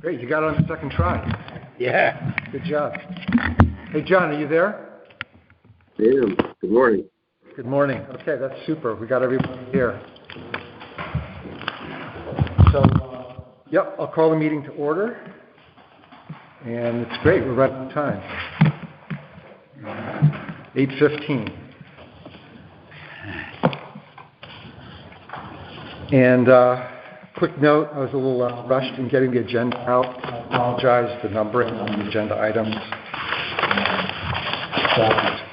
Great, you got it on the second try. Yeah. Good job. Hey, John, are you there? I am. Good morning. Good morning. Okay, that's super. We got everybody here. So, yep, I'll call the meeting to order. And it's great. We're right on time. 8:15. And quick note, I was a little rushed in getting the agenda out. I apologize for the numbering on the agenda items.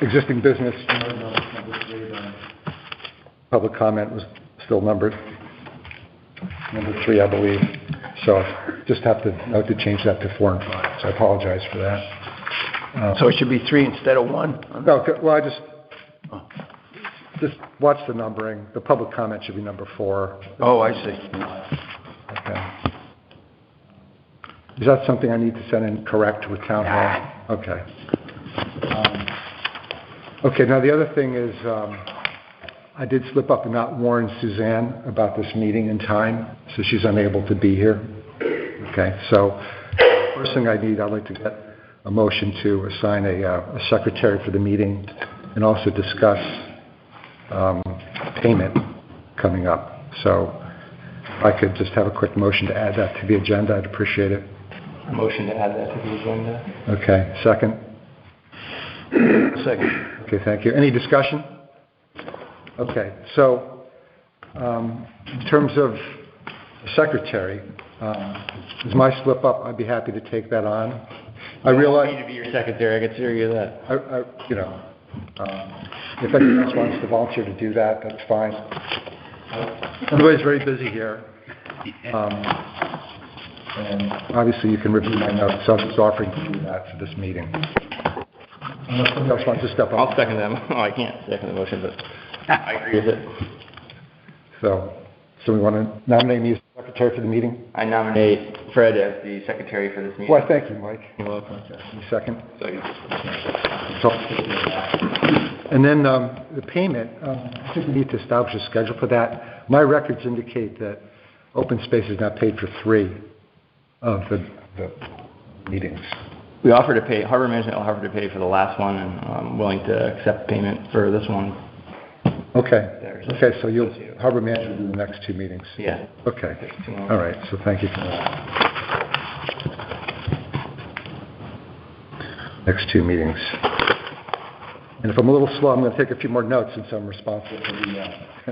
Existing business, number 3, public comment was still number 3, I believe. So just have to note to change that to 4 and 5. So I apologize for that. So it should be 3 instead of 1? No, well, I just watch the numbering. The public comment should be number 4. Oh, I see. Okay. Is that something I need to send in correct with Town Hall? Okay. Okay, now the other thing is I did slip up and not warn Suzanne about this meeting in time, so she's unable to be here. Okay, so first thing I'd like to get a motion to assign a secretary for the meeting and also discuss payment coming up. So if I could just have a quick motion to add that to the agenda, I'd appreciate it. A motion to add that to the agenda. Okay, second? Second. Okay, thank you. Any discussion? Okay, so in terms of secretary, is my slip up? I'd be happy to take that on. I realize. You need to be your secretary. I consider you that. If anyone else wants to volunteer to do that, that's fine. Everybody's very busy here. And obviously you can review my notes, so I'm just offering to do that for this meeting. Unless somebody else wants to step up. I'll second them. Oh, I can't second the motion, but I agree with it. So we want to nominate me as secretary for the meeting? I nominate Fred as the secretary for this meeting. Well, thank you, Mike. You're welcome. Okay. Second? Second. So, and then the payment, I think we need to establish a schedule for that. My records indicate that open space is now paid for 3 of the meetings. We offer to pay, Harbor Management will offer to pay for the last one, and I'm willing to accept payment for this one. Okay. Okay, so Harbor Management will do the next 2 meetings. Yeah. Okay. All right, so thank you for that. Next 2 meetings. And if I'm a little slow, I'm going to take a few more notes since I'm responsible for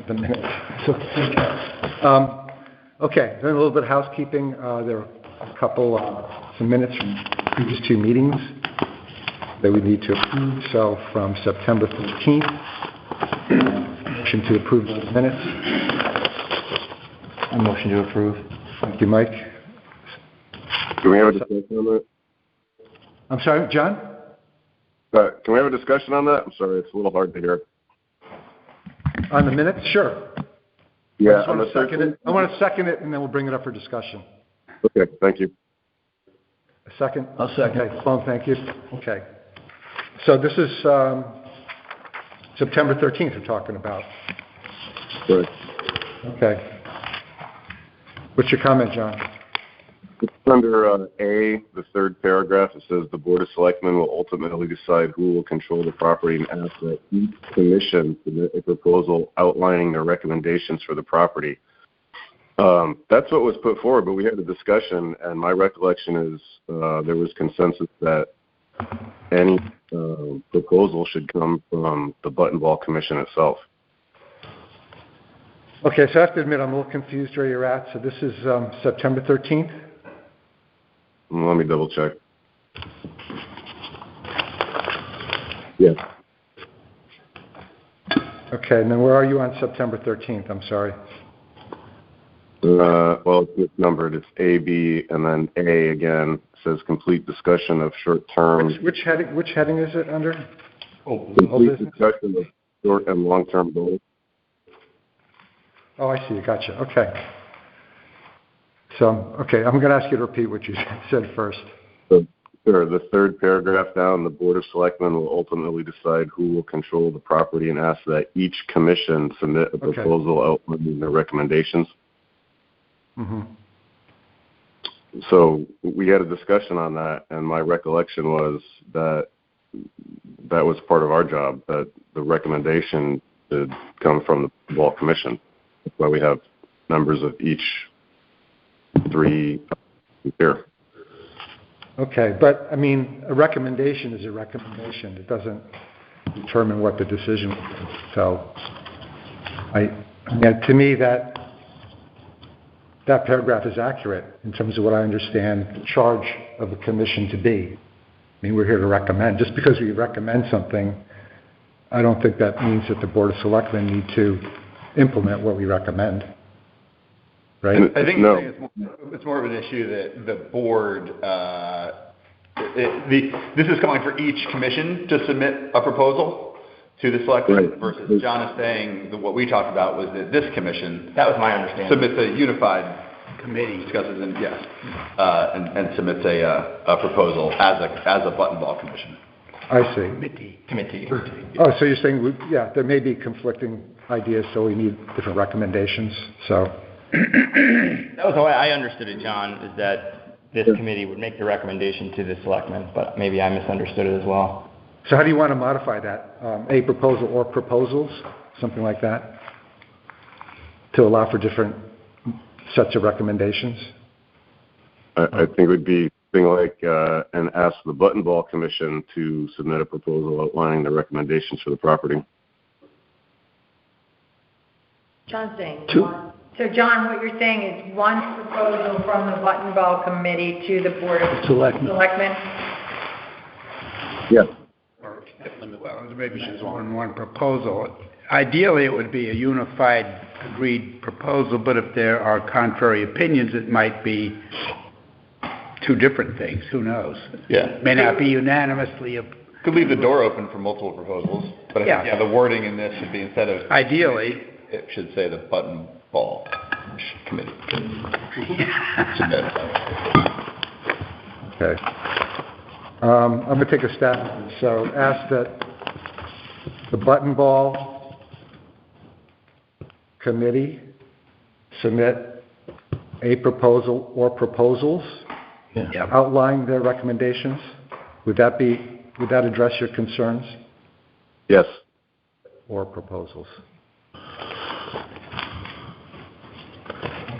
the minutes. Okay, then a little bit of housekeeping. There are some minutes from previous 2 meetings that we need to approve. So from September 13th, motion to approve those minutes. A motion to approve. Thank you, Mike. Can we have a discussion on that? I'm sorry, John? Can we have a discussion on that? I'm sorry, it's a little hard to hear. On the minutes? Sure. Yeah, I want to second it, and then we'll bring it up for discussion. Okay, thank you. A second? I'll second. Okay, Sloan, thank you. Okay. So this is September 13th we're talking about. Good. Okay. What's your comment, John? It's under A, the 3rd paragraph. It says the Board of Selectmen will ultimately decide who will control the property and asset. Each commission submit a proposal outlining their recommendations for the property. That's what was put forward, but we had a discussion, and my recollection is there was consensus that any proposal should come from the Buttonball Commission itself. Okay, so I have to admit I'm a little confused where you're at. So this is September 13th? Let me double check. Yeah. Okay, and then where are you on September 13th? I'm sorry. Well, it's numbered. It's A, B, and then A again. It says complete discussion of short-term. Which heading is it under? Complete discussion of short and long-term goals. Oh, I see. Gotcha. Okay. So, okay, I'm going to ask you to repeat what you said first. So, sure. The 3rd paragraph down, the Board of Selectmen will ultimately decide who will control the property and ask that each commission submit a proposal outlining their recommendations. Mm-hmm. So we had a discussion on that, and my recollection was that that was part of our job, that the recommendation should come from the ball commission. That's why we have members of each three here. Okay, but, I mean, a recommendation is a recommendation. It doesn't determine what the decision will be. So, to me, that paragraph is accurate in terms of what I understand the charge of the commission to be. I mean, we're here to recommend. Just because we recommend something, I don't think that means that the Board of Selectmen need to implement what we recommend. Right? I think No. it's more of an issue that the board, this is coming for each commission to submit a proposal to the selectmen, Right. versus John is saying that what we talked about was that this commission That was my understanding. submits a unified committee, discusses and and submits a proposal as a Buttonball commission. I see. Committee. Oh, so you're saying, there may be conflicting ideas, so we need different recommendations. So, That was the way I understood it, John, is that this committee would make the recommendation to the selectmen, but maybe I misunderstood it as well. so how do you want to modify that? A proposal or proposals, something like that, to allow for different sets of recommendations? I think it would be something like, and ask the Buttonball Commission to submit a proposal outlining the recommendations for the property. John's saying one. So John, what you're saying is one proposal from the Buttonball Committee to the Board of Selectmen? Yes. Well, maybe she's one proposal. Ideally, it would be a unified, agreed proposal, but if there are contrary opinions, it might be two different things. Who knows? Yeah. May not be unanimously. Could leave the door open for multiple proposals, but I think, the wording in this should be, instead of, Ideally. it should say the Buttonball Committee. Submit. Okay. I'm going to take a stab at this. So ask that the Buttonball Committee submit a proposal or proposals outlining their recommendations. Would that address your concerns? Yes. Or proposals?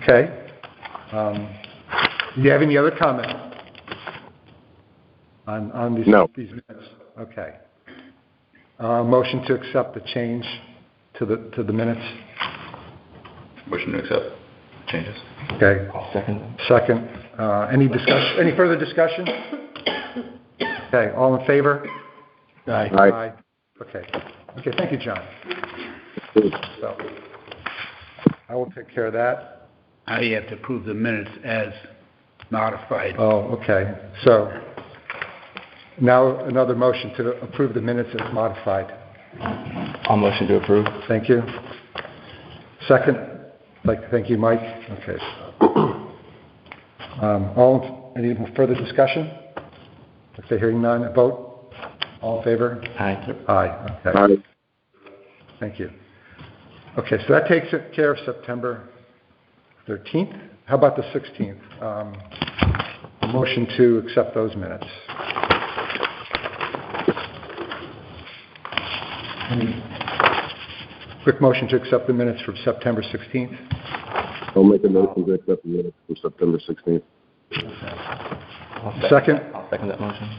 Okay. Do you have any other comment on these? No. These minutes? Okay. Motion to accept the change to the minutes. Motion to accept changes. Okay. I'll second. Second. Any discussion? Any further discussion? Okay. All in favor? Aye. Aye. Okay. Okay. Thank you, John. So I will take care of that. Now you have to approve the minutes as modified. Oh, okay. So now another motion to approve the minutes as modified. I'll motion to approve. Thank you. Second. I'd like to thank you, Mike. Okay. Any further discussion? Okay, hearing none. A vote? All in favor? Aye. Aye. Okay. Aye. Thank you. Okay, so that takes care of September 13th. How about the 16th? A motion to accept those minutes. Any quick motion to accept the minutes from September 16th? I'll make a motion to accept the minutes for September 16th. Second? I'll second that motion.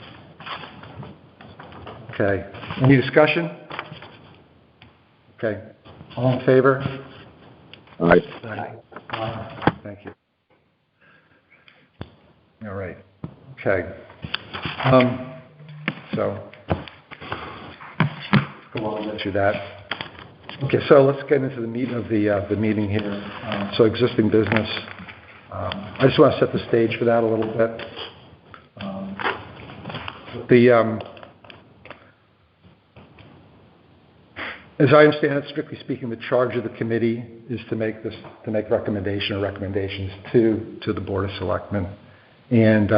Okay. Any discussion? Okay. All in favor? Aye. Thank you. All right. Okay. So, go on through that. Okay, so let's get into the meat of the meeting here. So existing business. I just want to set the stage for that a little bit. As I understand it, strictly speaking, the charge of the committee is to make recommendations to the Board of Selectmen. And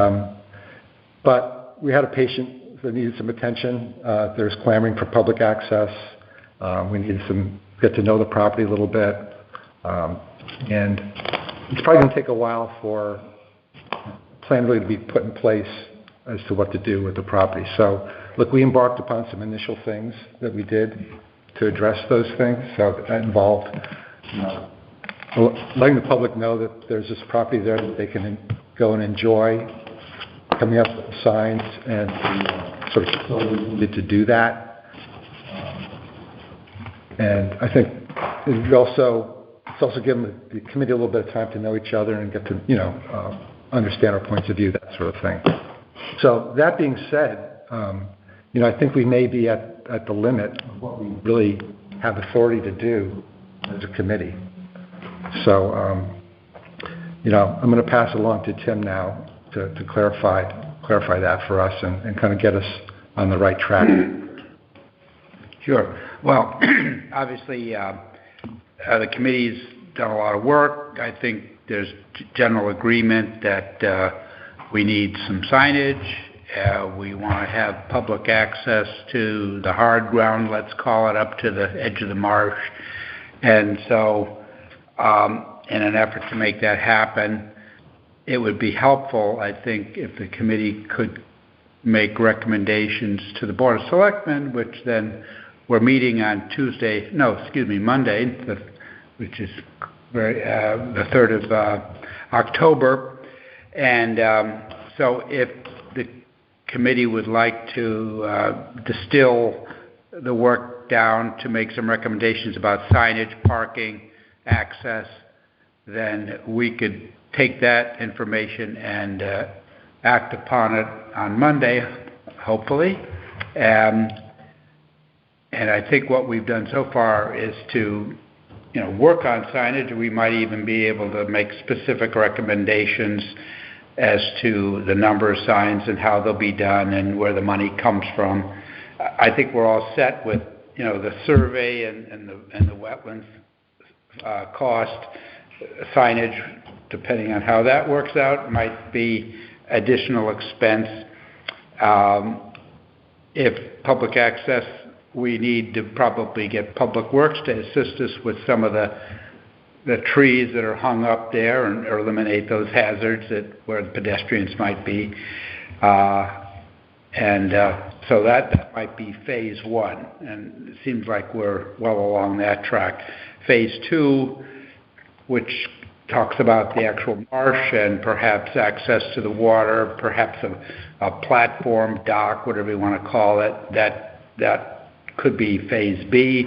but we had a patient that needed some attention. There's clamoring for public access. We needed get to know the property a little bit. And it's probably going to take a while for plan really to be put in place as to what to do with the property. So, look, we embarked upon some initial things that we did to address those things. So that involved letting the public know that there's this property there that they can go and enjoy, coming up with signs and sort of facilities needed to do that. And I think it's also given the committee a little bit of time to know each other and get to, understand our points of view, that sort of thing. So that being said, I think we may be at the limit of what we really have authority to do as a committee. So, I'm going to pass along to Tim now to clarify that for us and kind of get us on the right track. Sure. Well, obviously, the committee's done a lot of work. I think there's general agreement that we need some signage. We want to have public access to the hard ground, let's call it, up to the edge of the marsh. And so, in an effort to make that happen, it would be helpful, I think, if the committee could make recommendations to the Board of Selectmen, which then we're meeting on Monday, which is the 3rd of October. And so if the committee would like to distill the work down to make some recommendations about signage, parking, access, then we could take that information and act upon it on Monday, hopefully. And I think what we've done so far is to, work on signage. We might even be able to make specific recommendations as to the number of signs and how they'll be done and where the money comes from. I think we're all set with, the survey and the wetlands cost. Signage, depending on how that works out, might be additional expense. If public access, we need to probably get Public Works to assist us with some of the trees that are hung up there or eliminate those hazards where the pedestrians might be. So that might be phase 1, and it seems like we're well along that track. Phase 2, which talks about the actual marsh and perhaps access to the water, perhaps a platform, dock, whatever you want to call it, that could be phase B,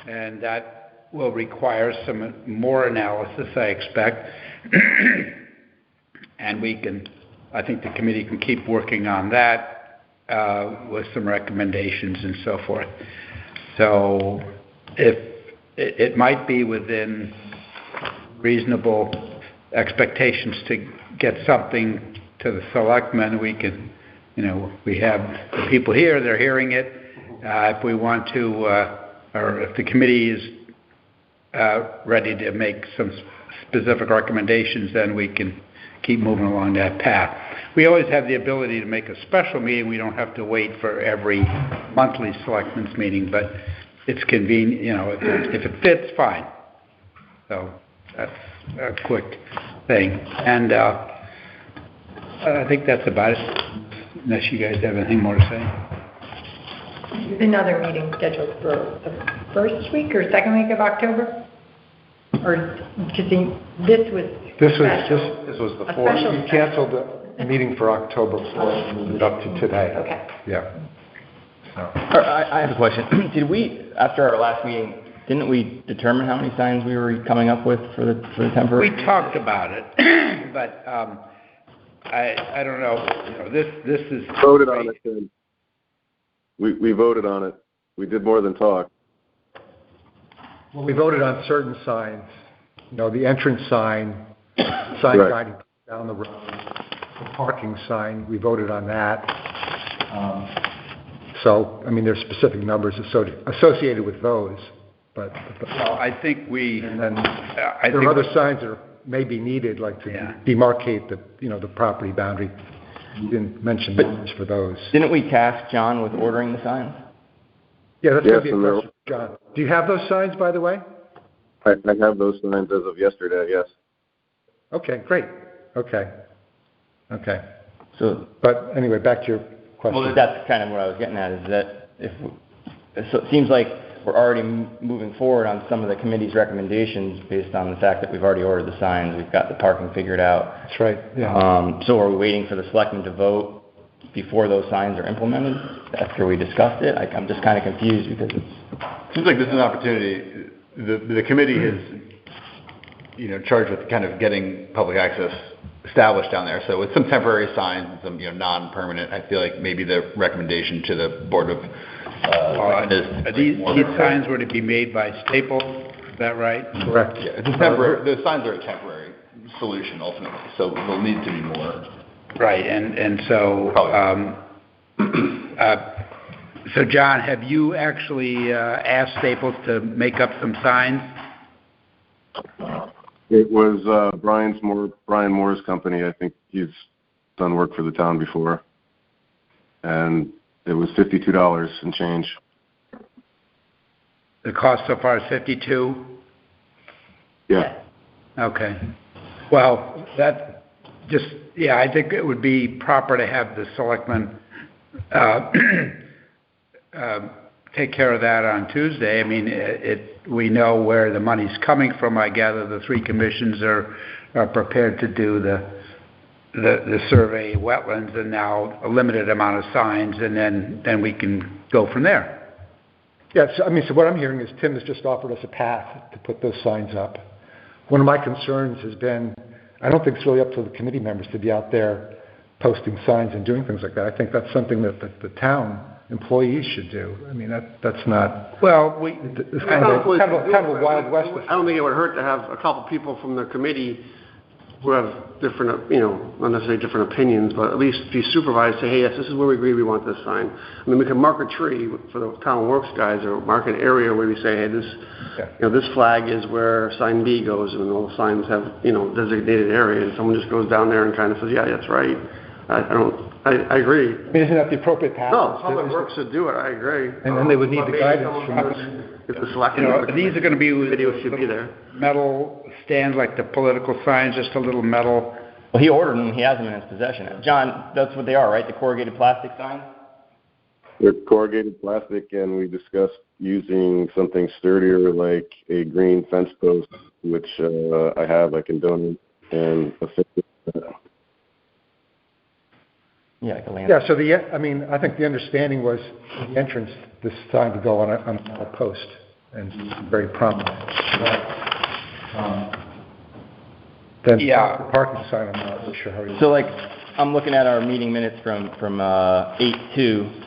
and that will require some more analysis, I expect. And I think the committee can keep working on that with some recommendations and so forth. So if it might be within reasonable expectations to get something to the selectmen, we can, we have the people here, they're hearing it. If we want to, or if the committee is ready to make some specific recommendations, then we can keep moving along that path. We always have the ability to make a special meeting. We don't have to wait for every monthly selectmen's meeting, but it's convenient, if it fits, fine. So that's a quick thing. And I think that's about it, unless you guys have anything more to say. There's another meeting scheduled for the first week or second week of October? Or because this was the 4th. You canceled the meeting for October 4th and moved it up to today. Okay. Yeah. So. I have a question. Did we, after our last meeting, didn't we determine how many signs we were coming up with for the temporary? We talked about it, but I don't know. This is voted on it. Then. We voted on it. We did more than talk. Well, we voted on certain signs. The entrance sign right. Guiding down the road, the parking sign. We voted on that. So, there's specific numbers associated with those. But I think and then there are other signs that may be needed, like to demarcate the property boundary. You didn't mention numbers for those. Didn't we task John with ordering the signs? Yeah, that's going to be a question for John. Do you have those signs, by the way? I have those signs as of yesterday, yes. Okay, great. Okay. Okay. So, But anyway, back to your question. well, that's kind of what I was getting at, is that so it seems like we're already moving forward on some of the committee's recommendations based on the fact that we've already ordered the signs, we've got the parking figured out. That's right, yeah. So are we waiting for the selectmen to vote before those signs are implemented, after we discussed it? I'm just kind of confused because Seems like this is an opportunity. The committee is, charged with kind of getting public access established down there. So with some temporary signs and some, non-permanent, I feel like maybe the recommendation to the Board of These signs were to be made by Staples, is that right? Correct. Yeah, it's a temporary. The signs are a temporary solution ultimately, so there'll need to be more. Right, and so, so John, have you actually asked Staples to make up some signs? It was Brian Moore's company. I think he's done work for the town before, and it was $52 and change. The cost so far is $52? Yeah. Okay. Well, that just, I think it would be proper to have the selectmen take care of that on Tuesday. I mean, we know where the money's coming from. I gather the three commissions are prepared to do the survey wetlands and now a limited amount of signs, and then we can go from there. Yeah, so what I'm hearing is Tim has just offered us a path to put those signs up. One of my concerns has been, I don't think it's really up to the committee members to be out there posting signs and doing things like that. I think that's something that the town employees should do. I mean, that's not... Well, it's kind of a Wild West. I don't think it would hurt to have a couple people from the committee who have different, not necessarily different opinions, but at least be supervised, say, hey, yes, this is where we agree we want this sign. I mean, we can mark a tree for the town works guys, or mark an area where we say, hey, this, this flag is where sign B goes, and all the signs have, designated area, and someone just goes down there and kind of says, yeah, that's right. I agree. I mean, isn't that the appropriate path? No, public works should do it, I agree. And then they would need the guidance from us. If the selectmen... these are going to be... Video should be there. Metal stands like the political signs, just a little metal... Well, he ordered them, he has them in his possession. John, that's what they are, right? The corrugated plastic signs? They're corrugated plastic, and we discussed using something sturdier like a green fence post, which I can donate, and a fix it. Yeah, like a land. Yeah, so I think the understanding was the entrance, this sign would go on a post and very prominent. Then the parking sign, I'm not really sure how you... So I'm looking at our meeting minutes from 8/2.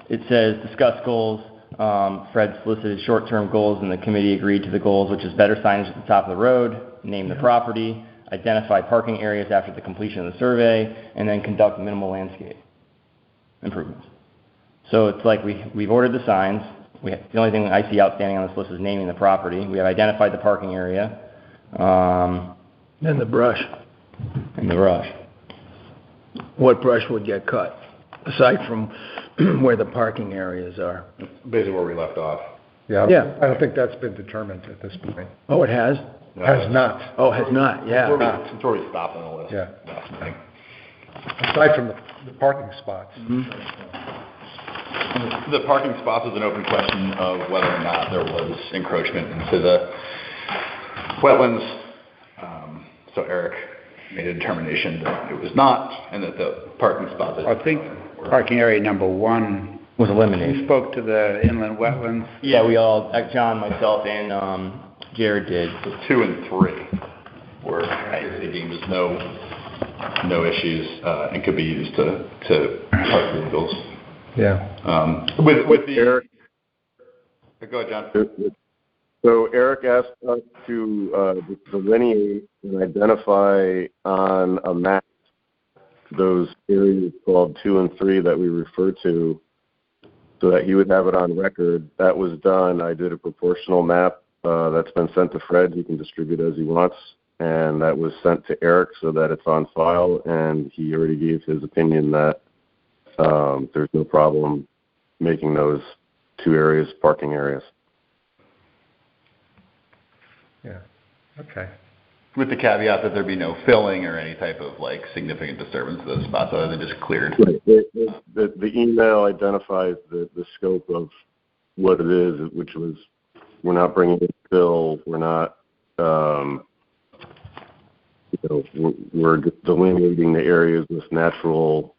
It says, discuss goals. Fred solicited short-term goals, and the committee agreed to the goals, which is better signage at the top of the road, name the property, identify parking areas after the completion of the survey, and then conduct minimal landscape improvements. So it's like we've ordered the signs. The only thing I see outstanding on this list is naming the property. We have identified the parking area. And the brush. What brush would get cut, aside from where the parking areas are? Basically where we left off. Yeah. Yeah. I don't think that's been determined at this point. Oh, it has? Has not. Oh, has not, yeah. It's where we stopped on the list. Yeah. Aside from the parking spots. Mm-hmm. The parking spots is an open question of whether or not there was encroachment into the wetlands. So Eric made a determination that it was not, and that the parking spots... I think parking area number 1 was eliminated. You spoke to the inland wetlands? Yeah, we all, John, myself, and Jared did. 2 and 3 were basically deemed as no issues and could be used to park vehicles. Yeah. With Eric. Go ahead, John. So Eric asked us to delineate and identify on a map those areas called 2 and 3 that we refer to, so that he would have it on record. That was done. I did a proportional map that's been sent to Fred. He can distribute as he wants, and that was sent to Eric so that it's on file, and he already gave his opinion that there's no problem making those 2 areas parking areas. Yeah. Okay. with the caveat that there be no filling or any type of like significant disturbance to those spots other than just cleared. Right. The email identifies the scope of what it is, which was we're not bringing in fill, we're not, we're delineating the areas with natural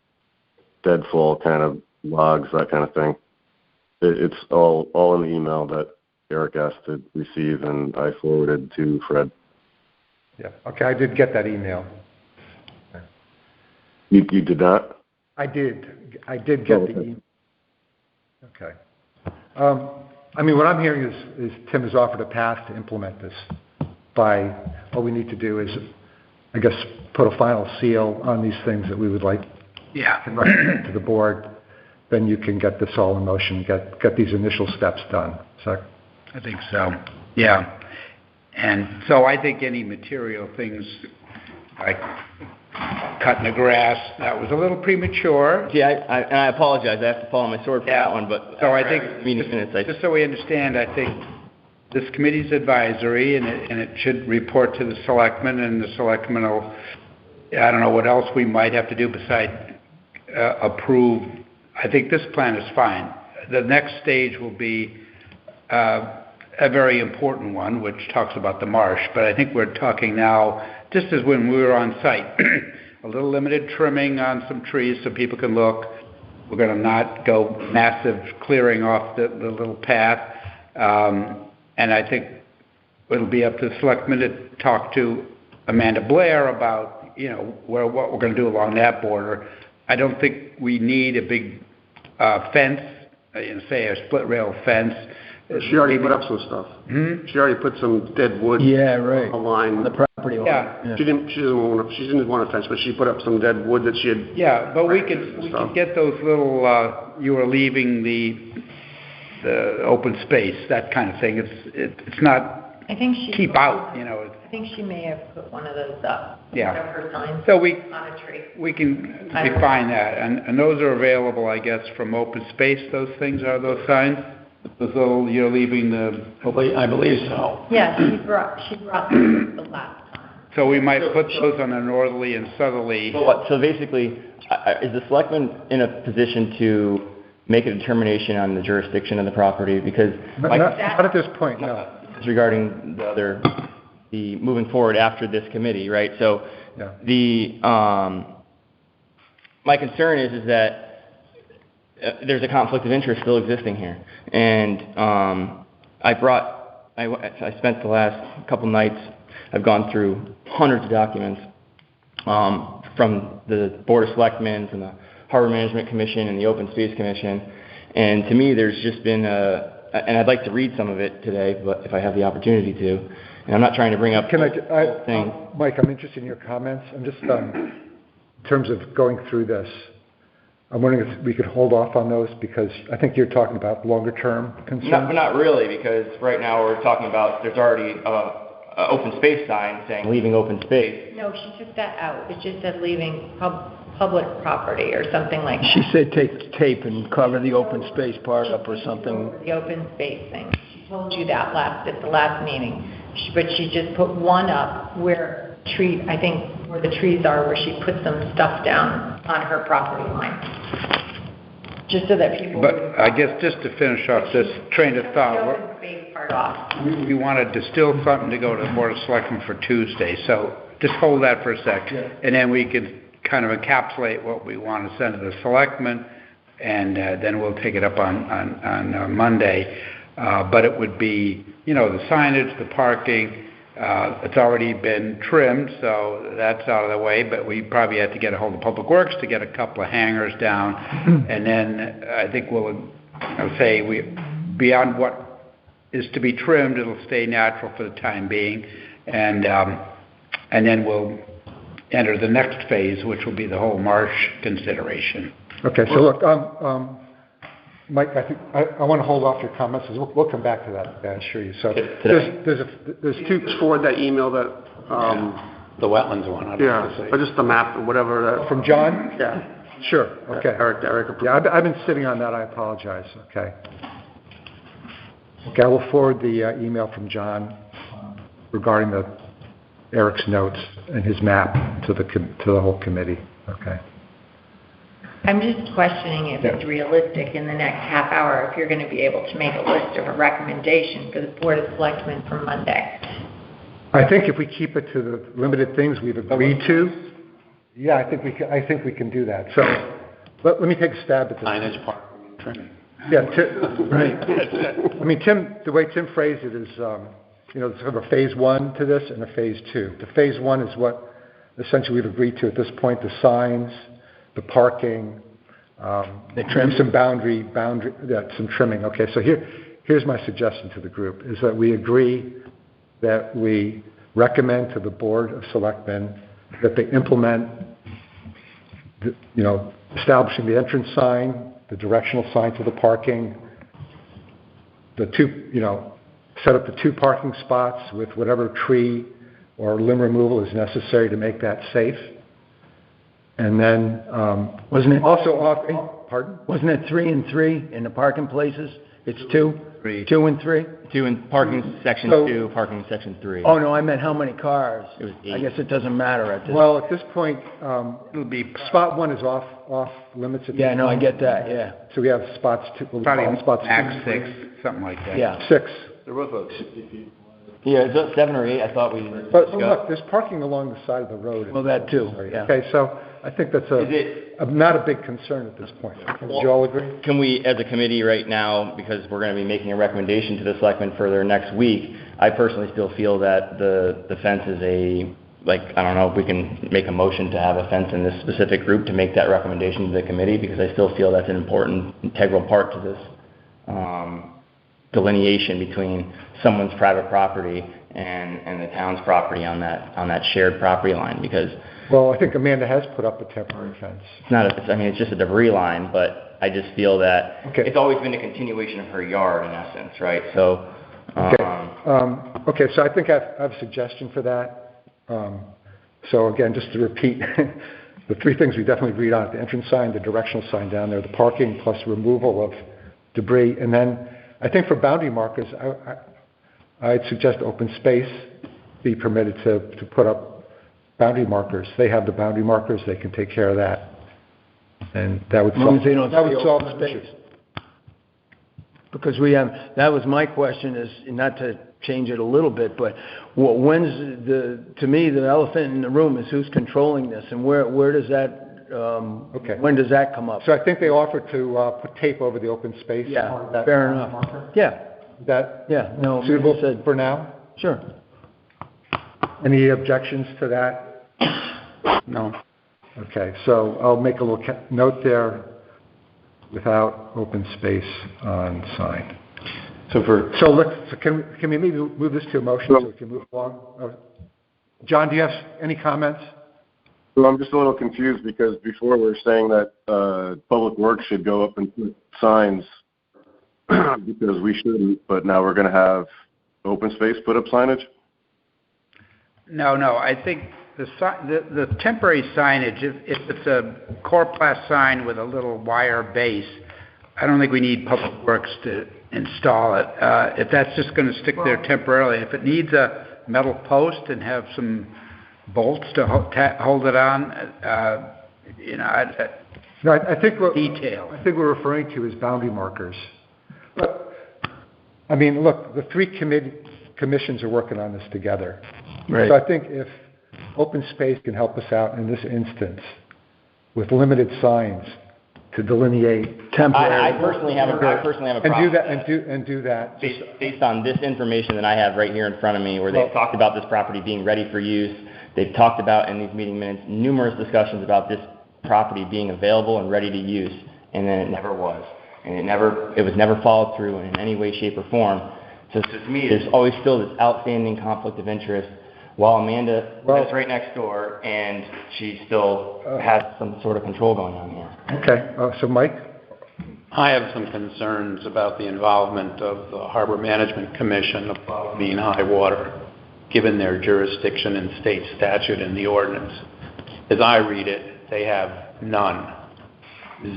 deadfall kind of logs, that kind of thing. It's all in the email that Eric asked to receive, and I forwarded to Fred. Yeah, okay, I did get that email. You did not? I did get the email. Okay. I mean, what I'm hearing is Tim has offered a path to implement this by, all we need to do is, I guess, put a final seal on these things that we would like Yeah. to recommend to the board, then you can get this all in motion, get these initial steps done. So, I think so, yeah. And so I think any material things like cutting the grass, that was a little premature. Yeah, I apologize. I have to fall on my sword for that one, but So I think, meeting minutes, just so we understand, I think this committee's advisory, and it should report to the selectmen, and the selectmen will, I don't know what else we might have to do besides approve. I think this plan is fine. The next stage will be a very important one, which talks about the marsh, but I think we're talking now, just as when we were on site, a little limited trimming on some trees so people can look. We're going to not go massive clearing off the little path. And I think it'll be up to the selectmen to talk to Amanda Blair about, what we're going to do along that border. I don't think we need a big fence, say a split rail fence. She already put up some stuff. She already put some dead wood. Yeah, right. A line. The property line. Yeah. She didn't want a fence, but she put up some dead wood that she had. Yeah, but we could get those little, you were leaving the open space, that kind of thing. It's not, I think she keep out, I think she may have put one of those up. Yeah. One of her signs So on a tree. we can define that, and those are available, I guess, from open space, those things, are those signs? Those little, you're leaving the... I believe so. Yeah, she brought them the last time. So we might put those on a northerly and southerly... So basically, is the selectman in a position to make a determination on the jurisdiction of the property? Because not at this point, no. It's regarding the moving forward after this committee, right? So Yeah. My concern is that there's a conflict of interest still existing here. And I spent the last couple nights, I've gone through hundreds of documents from the Board of Selectmen, from the Harbor Management Commission, and the Open Space Commission. And to me, there's just been and I'd like to read some of it today, but if I have the opportunity to. And I'm not trying to bring up things. Mike, I'm interested in your comments. I'm just, in terms of going through this, I'm wondering if we could hold off on those, because I think you're talking about longer-term concerns. Not really, because right now we're talking about, there's already an open space sign saying leaving open space. No, she took that out. It just said leaving public property or something like that. She said take tape and cover the open space part up or something. The open space thing. She told you that at the last meeting. But she just put one up where I think where the trees are, where she put some stuff down on her property line. Just so that people... But I guess just to finish off this train of thought... The open space part off. We want to distill something to go to the Board of Selectmen for Tuesday, so just hold that for a sec. Yeah. And then we can kind of encapsulate what we want to send to the Selectmen, and then we'll take it up on Monday. But it would be, the signage, the parking, it's already been trimmed, so that's out of the way, but we probably have to get a hold of Public Works to get a couple of hangers down, and then I think beyond what is to be trimmed, it'll stay natural for the time being, and then we'll enter the next phase, which will be the whole marsh consideration. Okay, so look, Mike, I think I want to hold off your comments, because we'll come back to that, I assure you. So there's two... Just forward that email that... the wetlands one, or just the map or whatever. That, from John? Yeah. Sure, okay. Eric. Yeah, I've been sitting on that, I apologize, okay. Okay, I will forward the email from John regarding the Eric's notes and his map to the whole committee, okay? I'm just questioning if it's realistic in the next half hour, if you're going to be able to make a list of a recommendation for the Board of Selectmen for Monday. I think if we keep it to the limited things we've agreed to, yeah, I think we can do that. So let me take a stab at this. Signage, parking, and trimming. Yeah, right. I mean, the way Tim phrased it is, there's sort of a phase one to this and a phase two. The phase one is what essentially we've agreed to at this point: the signs, the parking, the trim, some some trimming. Okay, so here's my suggestion to the group: is that we agree that we recommend to the Board of Selectmen that they implement, establishing the entrance sign, the directional sign to the parking, set up the 2 parking spots with whatever tree or limb removal is necessary to make that safe. And then, wasn't it also pardon? Wasn't it 3 and 3 in the parking places? It's 2? 3. 2 and 3? 2 in parking section 2, parking section 3. Oh, no, I meant how many cars. It was 8. I guess it doesn't matter at this. Well, at this point, It'll be spot 1 is off limits. At Yeah, no, I get that, yeah. So we have spots 2, probably spots max 2, 6, something like that. Yeah. 6. They're both about 60 feet. Yeah, is that 7 or 8? I thought we But discussed. look, there's parking along the side of the road. Well, that too, yeah. Okay, so I think that's not a big concern at this point. Do you all agree? Can we, as a committee right now, because we're going to be making a recommendation to the selectmen for their next week, I personally still feel that the fence is I don't know if we can make a motion to have a fence in this specific group to make that recommendation to the committee, because I still feel that's an important, integral part to this delineation between someone's private property and the town's property on that shared property line, because Well, I think Amanda has put up a temporary fence. it's just a debris line, but I just feel that Okay. it's always been a continuation of her yard in essence, right? So, Okay, so I think I have a suggestion for that. So again, just to repeat, the 3 things we definitely agreed on: the entrance sign, the directional sign down there, the parking, plus removal of debris. And then I think for boundary markers, I'd suggest open space be permitted to put up boundary markers. They have the boundary markers; they can take care of that, and that would solve the space. Because that was my question, is not to change it a little bit, but to me, the elephant in the room is who's controlling this, and where does that, when does that come up? So I think they offered to put tape over the open space. Yeah, fair enough. Marker. Yeah. Is that suitable for now? Sure. Any objections to that? No. Okay, so I'll make a little note there: without open space on sign. So can we maybe move this to a motion so we can move along? John, do you have any comments? Well, I'm just a little confused because before we were saying that Public Works should go up and put signs because we shouldn't, but now we're going to have open space put up signage? No, I think the temporary signage, if it's a coroplast sign with a little wire base, I don't think we need Public Works to install it. If that's just going to stick there temporarily, if it needs a metal post and have some bolts to hold it on, I think detail. I think we're referring to as boundary markers. But I mean, look, the 3 commissions are working on this together. Right. So I think if open space can help us out in this instance with limited signs to delineate temporary. I personally have a problem. And do that. Based on this information that I have right here in front of me, where they've talked about this property being ready for use. They've talked about in these meeting minutes numerous discussions about this property being available and ready to use, and then it never was. And it was never followed through in any way, shape, or form. So to me, there's always still this outstanding conflict of interest, while Amanda lives right next door, and she still has some sort of control going on here. Okay, so Mike? I have some concerns about the involvement of the Harbor Management Commission above mean high water, given their jurisdiction in state statute and the ordinance. As I read it, they have none,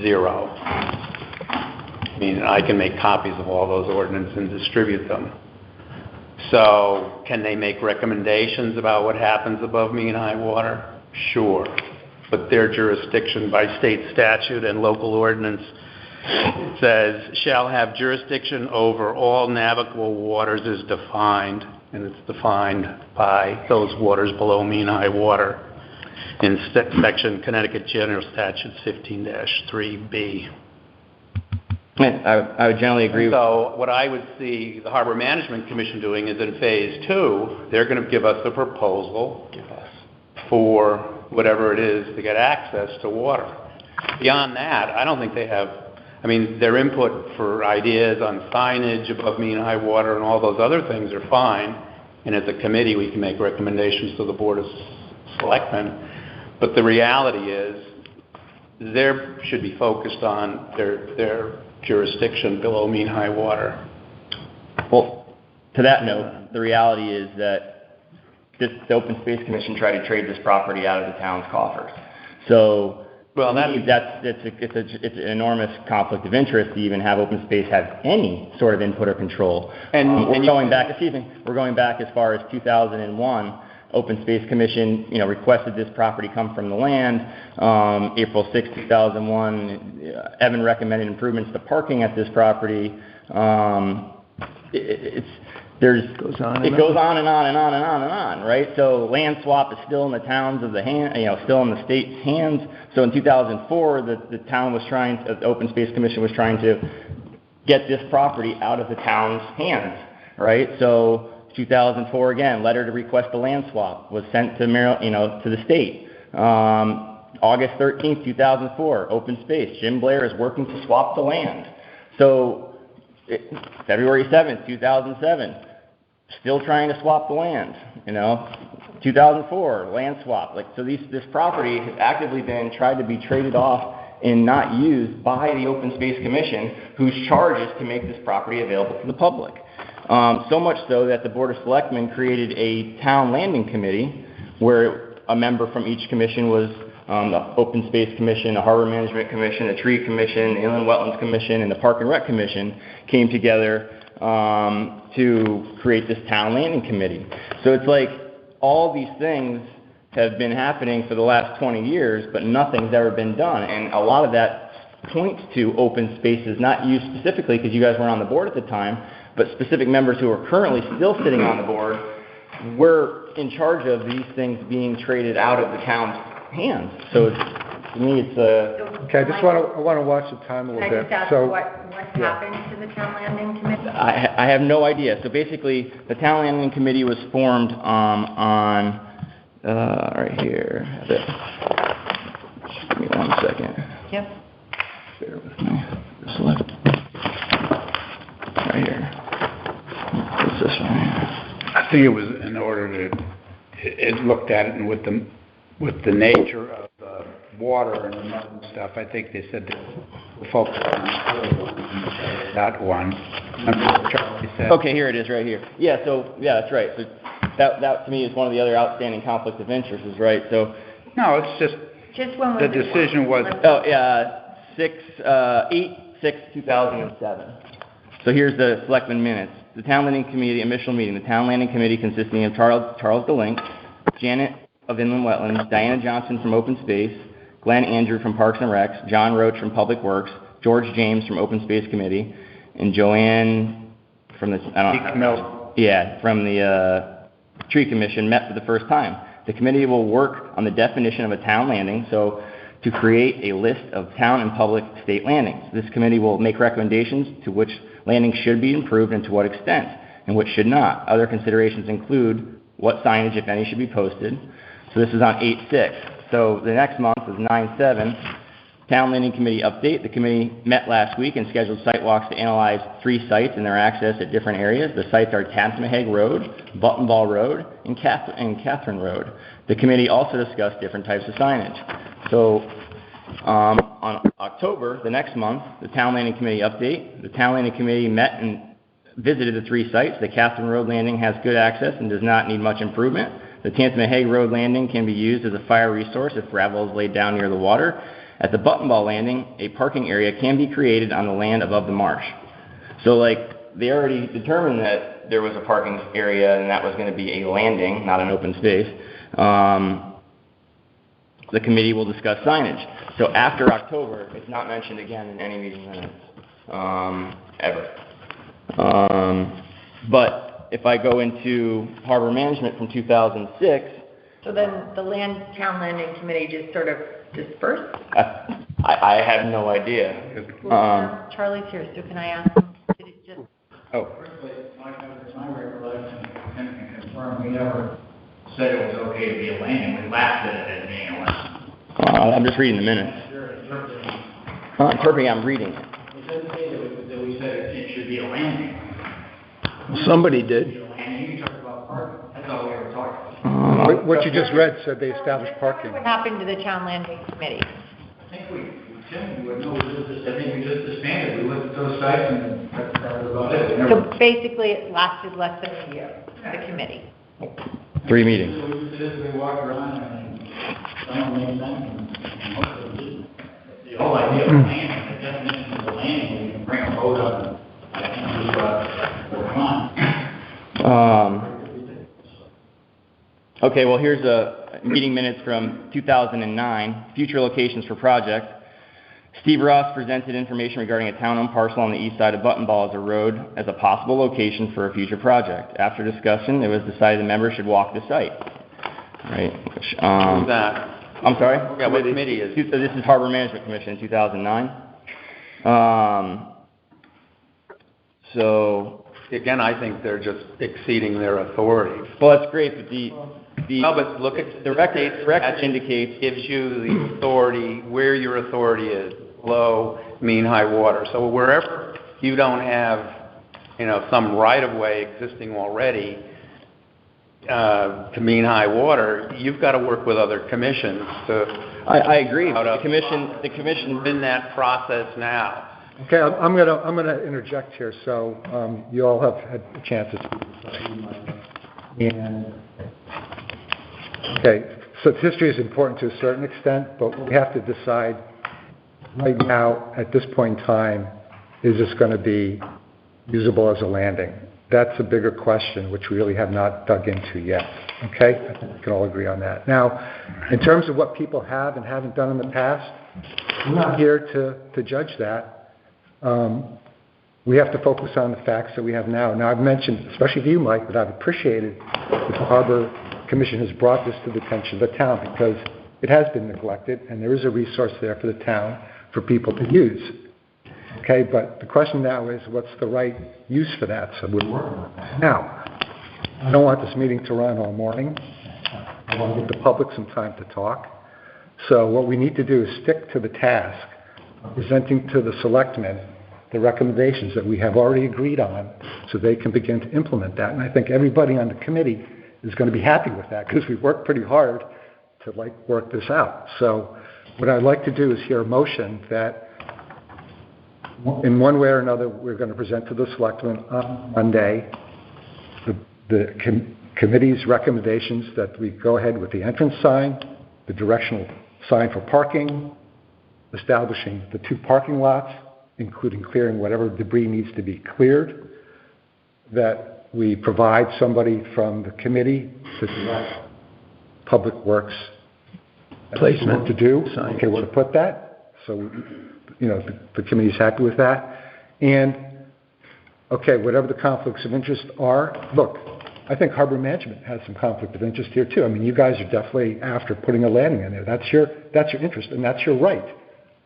0. I mean, I can make copies of all those ordinances and distribute them. So can they make recommendations about what happens above mean high water? Sure. But their jurisdiction by state statute and local ordinance says shall have jurisdiction over all navigable waters is defined, and it's defined by those waters below mean high water in section Connecticut General Statutes 15-3B. I would generally agree. So what I would see the Harbor Management Commission doing is in phase 2, they're going to give us a proposal for whatever it is to get access to water. Beyond that, I don't think they have, I mean, their input for ideas on signage above mean high water and all those other things are fine. And as a committee, we can make recommendations to the Board of Selectmen. But the reality is, they should be focused on their jurisdiction below mean high water. Well, to that note, the reality is that the Open Space Commission tried to trade this property out of the town's coffers. So, well, it's an enormous conflict of interest to even have open space have any sort of input or control. We're going back as far as 2001. Open Space Commission, requested this property come from the land. April 6, 2001, Evan recommended improvements to parking at this property. It goes on and on and on and on and on, right? So land swap is still in the towns of still in the state's hands. So in 2004, the Open Space Commission was trying to get this property out of the town's hands, right? So 2004 again, letter to request a land swap was sent to the state. August 13th, 2004, Open Space. Jim Blair is working to swap the land. So February 7th, 2007, still trying to swap the land. 2004, land swap. This property has actively been tried to be traded off and not used by the Open Space Commission, whose charge is to make this property available to the public. So much so that the Board of Selectmen created a town landing committee where a member from each commission was the Open Space Commission, the Harbor Management Commission, the Tree Commission, the Inland Wetlands Commission, and the Park and Rec Commission came together to create this town landing committee. So it's like all these things have been happening for the last 20 years, but nothing's ever been done. And a lot of that points to open spaces, not you specifically because you guys weren't on the board at the time, but specific members who are currently still sitting on the board were in charge of these things being traded out of the town's hands. So to me, it's okay. I want to watch the time a little bit. Can I just ask what happened to the town landing committee? I have no idea. So basically, the town landing committee was formed on right here. Give me 1 second. Yep. Bear with me. Select. Right here. What's this one? I think it was in order to, it looked at it and with the nature of the water and the mud and stuff, I think they said the focus on that one. Remember what Charlie said? Okay, here it is right here. Yeah, that's right. So that to me is one of the other outstanding conflicts of interest, is right. So no, it's just when was the decision was 8/6/2007. So here's the selectmen minutes. The Town Landing Committee initial meeting. The Town Landing Committee consisting of Charles DeLink, Janet of Inland Wetlands, Diana Johnson from Open Space, Glenn Andrew from Parks and Recs, John Roach from Public Works, George James from Open Space Committee, and Joanne from the Tree Commission met for the first time. The committee will work on the definition of a town landing, so to create a list of town and public state landings. This committee will make recommendations to which landings should be improved and to what extent, and which should not. Other considerations include what signage, if any, should be posted. So this is on 8/6. So the next month is 9/7. Town Landing Committee update. The committee met last week and scheduled site walks to analyze 3 sites and their access at different areas. The sites are Tantamaheg Road, Buttonball Road, and Catherine Road. The committee also discussed different types of signage. So on October, the next month, the Town Landing Committee update. The Town Landing Committee met and visited the 3 sites. The Catherine Road landing has good access and does not need much improvement. The Tantamaheg Road landing can be used as a fire resource if gravel is laid down near the water. At the Buttonball landing, a parking area can be created on the land above the marsh. So, they already determined that that there was a parking area and that was going to be a landing, not an open space, the committee will discuss signage. So after October, it's not mentioned again in any meeting minutes, ever. But if I go into harbor management from 2006, So then the town landing committee just sort of dispersed? I have no idea. Charlie's here, so can I ask him, did it just? Oh. My recollection, Tim can confirm, we never said it was okay to be a landing. We laughed at it as being a landing. I'm just reading the minutes. Interpreting, I'm reading. We didn't say that we said it should be a landing. Somebody did. And you talked about parking. That's all we ever talked about. What you just read said they established parking. What happened to the town landing committee? I think Tim would know, I think we just disbanded. We looked at those sites and that was about it. We never- So basically, it lasted less than a year, the committee. 3 meetings. We walked around and some made sense and most of them didn't. The whole idea of landing, the definition of the landing, we can bring a boat up and do come on. Okay, well, here's a meeting minutes from 2009, future locations for project. Steve Ross presented information regarding a town-owned parcel on the east side of Buttonball as a road as a possible location for a future project. After discussion, it was decided the members should walk the site. Right. Who's that? I'm sorry? Yeah, what committee is it? This is Harbor Management Commission, 2009. So, Again, I think they're just exceeding their authority. well, that's great, but No, but look at the record indicates gives you the authority, where your authority is, low, mean, high water. So wherever you don't have, some right-of-way existing already to mean high water, you've got to work with other commissions to... I agree. The commission in that process now. Okay, I'm gonna interject here. So you all have had a chance to speak. And okay, so history is important to a certain extent, but we have to decide right now, at this point in time, is this going to be usable as a landing? That's a bigger question, which we really have not dug into yet. Okay? I think we can all agree on that. Now, in terms of what people have and haven't done in the past, we're not here to judge that. We have to focus on the facts that we have now. Now, I've mentioned, especially to you, Mike, that I've appreciated that the Harbor Commission has brought this to the attention of the town because it has been neglected, and there is a resource there for the town for people to use. Okay, but the question now is, what's the right use for that? So we're working on that. Now, I don't want this meeting to run all morning. I want to give the public some time to talk. So what we need to do is stick to the task of presenting to the selectmen the recommendations that we have already agreed on so they can begin to implement that. And I think everybody on the committee is going to be happy with that because we've worked pretty hard to work this out. So what I'd like to do is hear a motion that in one way or another we're going to present to the selectmen on Monday the committee's recommendations that we go ahead with the entrance sign, the directional sign for parking, establishing the 2 parking lots, including clearing whatever debris needs to be cleared, that we provide somebody from the committee to direct Public Works Placement. what to do, Sign. okay, where to put that. So, the committee's happy with that. And, okay, whatever the conflicts of interest are, look, I think Harbor Management has some conflict of interest here too. I mean, you guys are definitely after putting a landing in there. That's your interest, and that's your right.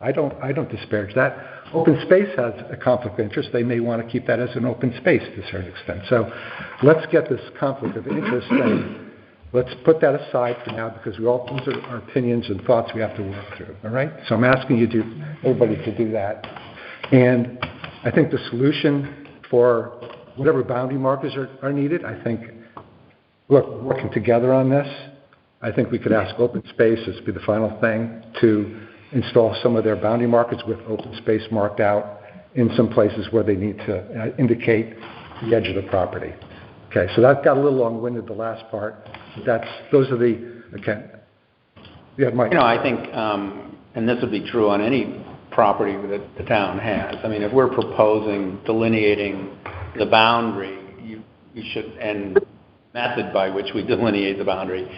I don't disparage that. Open space has a conflict of interest. They may want to keep that as an open space to a certain extent. So let's get this conflict of interest and let's put that aside for now because those are our opinions and thoughts we have to work through. All right? So I'm asking everybody to do that. And I think the solution for whatever boundary markers are needed, I think, look, working together on this, I think we could ask Open Space, this would be the final thing, to install some of their boundary markers with open space marked out in some places where they need to indicate the edge of the property. Okay, so that got a little long-winded, the last part. Those are okay. Yeah, Mike. I think, and this would be true on any property that the town has. I mean, if we're proposing delineating the boundary, we should, and method by which we delineate the boundary,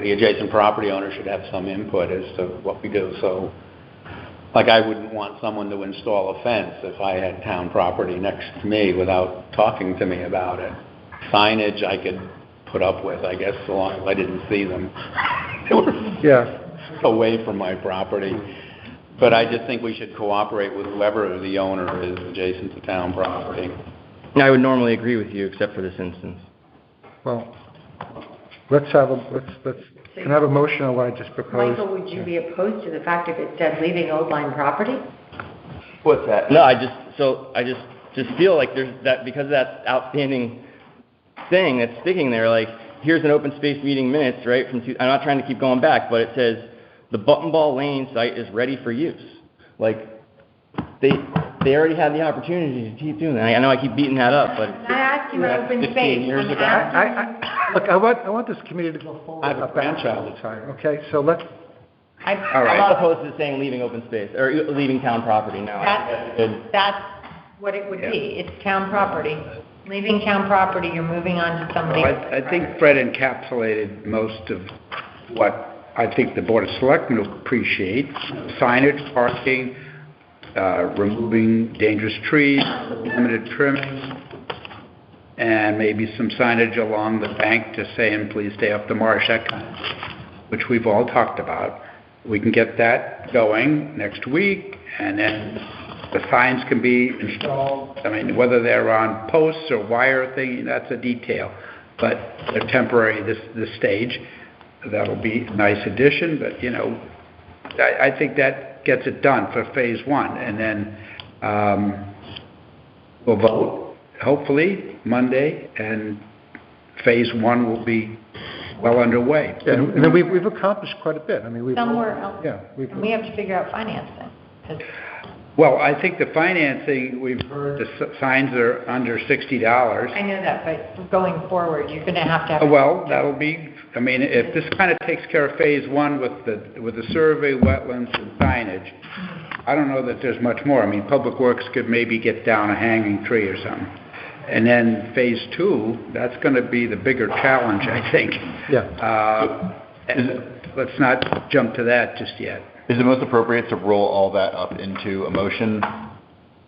the adjacent property owner should have some input as to what we do. So, like, I wouldn't want someone to install a fence if I had town property next to me without talking to me about it. Signage I could put up with, I guess, so long as I didn't see them. They were away from my property. But I just think we should cooperate with whoever the owner is adjacent to town property. I would normally agree with you, except for this instance. Well, can I have a motion on what I just proposed? Michael, would you be opposed to the fact if it said leaving old line property? What's that? No, I just feel like there's that, because of that outstanding thing that's sticking there, like, here's an open space meeting minutes, right, I'm not trying to keep going back, but it says, the Buttonball Lane site is ready for use. Like, they already had the opportunity to keep doing that. I know I keep beating that up, but... I'm not asking about open 15 space. years I'm ago. asking- Look, I want this committee to go forward. I have a not backwards grandchild. all the time, okay? So let's, I'm not opposed to saying leaving open space, or leaving town property, no. That's what it would be. It's town property. Leaving town property, you're moving on to somebody. Well, I think Fred encapsulated most of what I think the Board of Selectmen will appreciate: signage, parking, removing dangerous trees, limited trimming, and maybe some signage along the bank just saying, please stay off the marsh, that kind of thing, which we've all talked about. We can get that going next week, and then the signs can be installed. I mean, whether they're on posts or wire thing, that's a detail, but they're temporary this stage. That'll be a nice addition, but, you know, I think that gets it done for phase one, and then we'll vote, hopefully, Monday, and phase one will be well underway. and then we've accomplished quite a bit. I mean, Somewhere else. Yeah. And we have to figure out financing. 'Cause Well, I think the financing, we've heard the signs are under $60. I know that, but going forward, you're going to have... Well, that'll be, I mean, if this kind of takes care of phase one with the survey, wetlands, and signage, I don't know that there's much more. I mean, Public Works could maybe get down a hanging tree or something. And then phase two, that's going to be the bigger challenge, I think. Yeah. Let's not jump to that just yet. Is it most appropriate to roll all that up into a motion?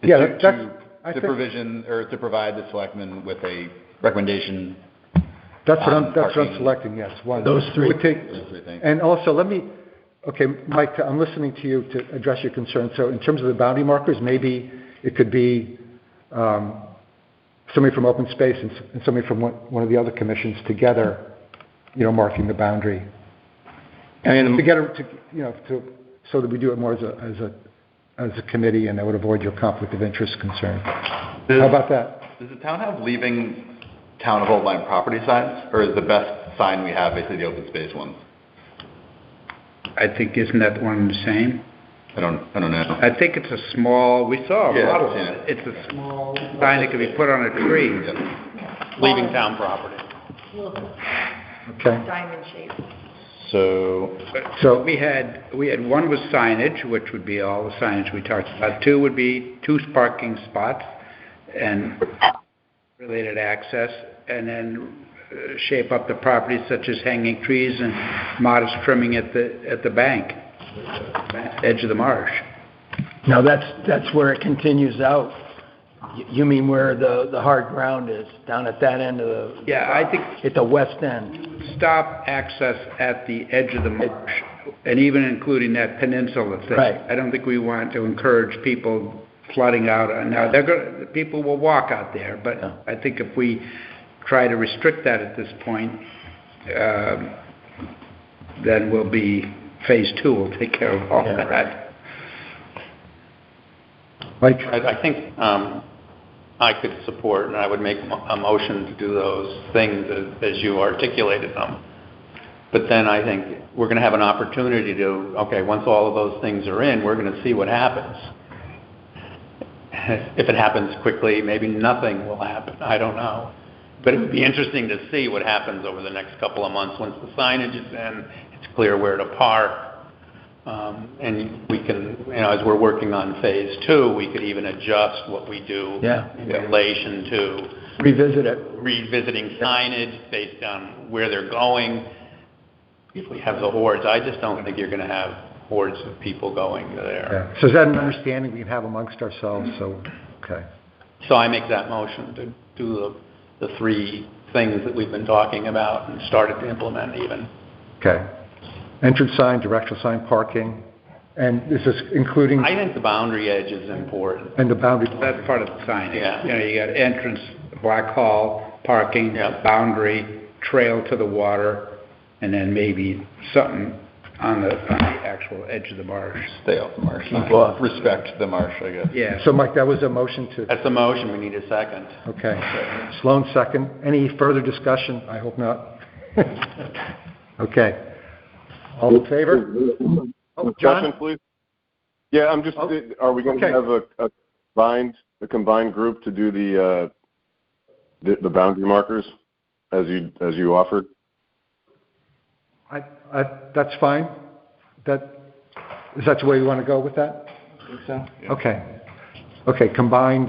Yeah, To provision, or to provide the selectmen with a recommendation? That's what I'm selecting, yes, one. Those three. Would take- Those three things. And also, okay, Mike, I'm listening to you to address your concerns. So in terms of the boundary markers, maybe it could be somebody from open space and somebody from one of the other commissions together, you know, marking the boundary. And together, so that we do it more as a committee, and that would avoid your conflict of interest concern. How about that? Does the town have leaving town of old line property signs, or is the best sign we have basically the open space ones? I think, isn't that one the same? I don't know. I think it's a small, we saw a Yeah, model I've of seen it. It's a small sign that can be put on a tree. Leaving town property. Okay. Diamond shape. So we had one was signage, which would be all the signage we talked about. Two would be two parking spots and related access, and then shape up the property such as hanging trees and modest trimming at the bank, edge of the marsh. Now, that's where it continues out. You mean where the hard ground is, down at that end of the... Yeah, I think... At the west end. Stop access at the edge of the marsh, and even including that peninsula thing. Right. I don't think we want to encourage people flooding out. Now, people will walk out there, but yeah. I think if we try to restrict that at this point, then we'll be, phase two will take care of all that. Mike? I think I could support, and I would make a motion to do those things as you articulated them. But then I think we're going to have an opportunity to, okay, once all of those things are in, we're going to see what happens. If it happens quickly, maybe nothing will happen. I don't know. But it would be interesting to see what happens over the next couple of months once the signage is in, it's clear where to park. And we can, as we're working on phase two, we could even adjust what we do in relation to Revisit it. revisiting signage based on where they're going. If we have the hordes, I just don't think you're going to have hordes of people going there. Yeah. So is that an understanding we can have amongst ourselves? So, okay. So I make that motion to do the three things that we've been talking about and started to implement even. Okay. Entrance sign, directional sign, parking, and this is including... I think the boundary edge is important. And the boundary... That's part of the sign. Yeah. You know, you got entrance, black hall, parking, Yeah. boundary, trail to the water, and then maybe something on the actual edge of the marsh. Stay off the marsh. Well, Respect the marsh, I guess. Yeah. So, Mike, that was a motion to... That's a motion. We need a second. Okay. Sloan, second. Any further discussion? I hope not. Okay. All in favor? Oh, Discussion, John? please. Yeah, I'm just, are we going to have a combined group to do the boundary markers as you offered? That's fine. Is that the way you want to go with that? I think so. Okay. Okay, combined,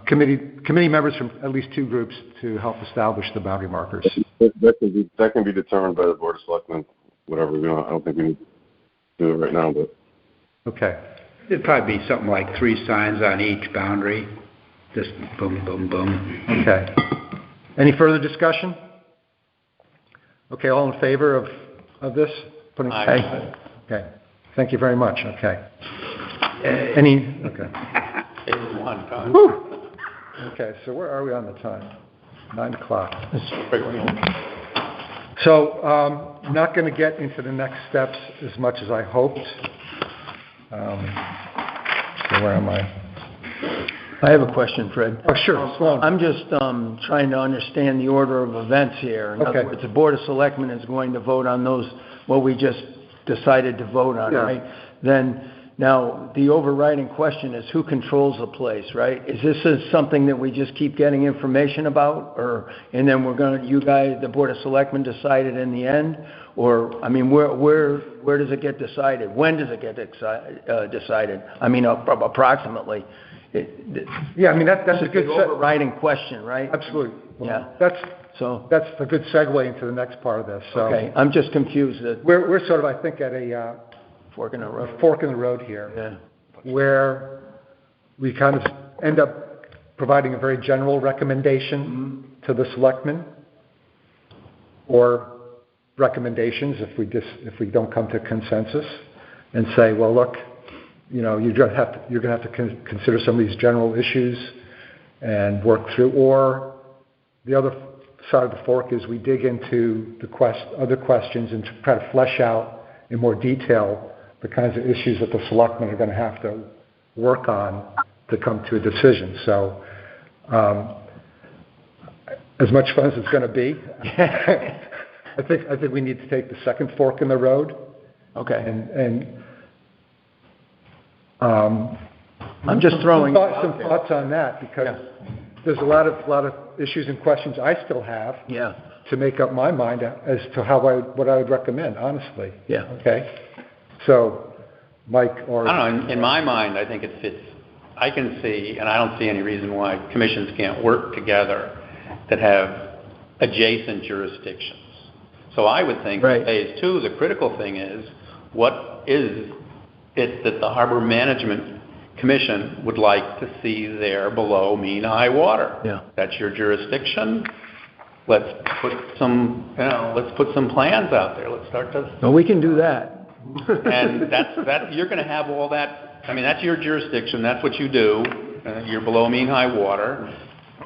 committee members from at least two groups to help establish the boundary markers. That can be determined by the Board of Selectmen, whatever. I don't think we need to do it right now, but. Okay. It'd probably be something like 3 signs on each boundary. Just boom, boom, boom. Okay. Any further discussion? Okay, all in favor of this? Aye. Okay. Thank you very much. Okay. Any? Okay. It was one time. Whew. Okay, so where are we on the time? 9 o'clock. So, I'm not going to get into the next steps as much as I hoped. So where am I? I have a question, Fred. Oh, sure, Sloan. I'm just trying to understand the order of events here. In other words, the Board of Selectmen is going to vote on those, what we just decided to vote on, right? Then, now, the overriding question is who controls the place, right? Is this something that we just keep getting information about, and then you guys, the Board of Selectmen, decide it in the end? Or, I mean, where does it get decided? When does it get decided? I mean, approximately. Yeah, I mean, that's a good overriding question, right? Absolutely. Yeah. That's a good segue into the next part of this. So okay, I'm just confused. We're sort of, I think, at a fork in the road. Fork in the road here, Yeah. where we kind of end up providing a very general recommendation to the selectmen, or recommendations if we don't come to consensus, and say, well, look, you know, you're going to have to consider some of these general issues and work through. Or the other side of the fork is we dig into the other questions and try to flesh out in more detail the kinds of issues that the selectmen are going to have to work on to come to a decision. So, as much fun as it's going to be, I think we need to take the second fork in the road. Okay. And I'm just throwing some thoughts on that, because there's a lot of issues and questions I still have to make up my mind as to what I would recommend, honestly. Yeah. Okay. So, Mike, or I don't know. In my mind, I think it fits. I can see, and I don't see any reason why commissions can't work together that have adjacent jurisdictions. So I would think in phase 2, the critical thing is, what is it that the Harbor Management Commission would like to see there below mean high water? Yeah. That's your jurisdiction. Let's put some plans out there. Let's start to. Well, we can do that. And that you're going to have all that. I mean, that's your jurisdiction. That's what you do. You're below mean high water.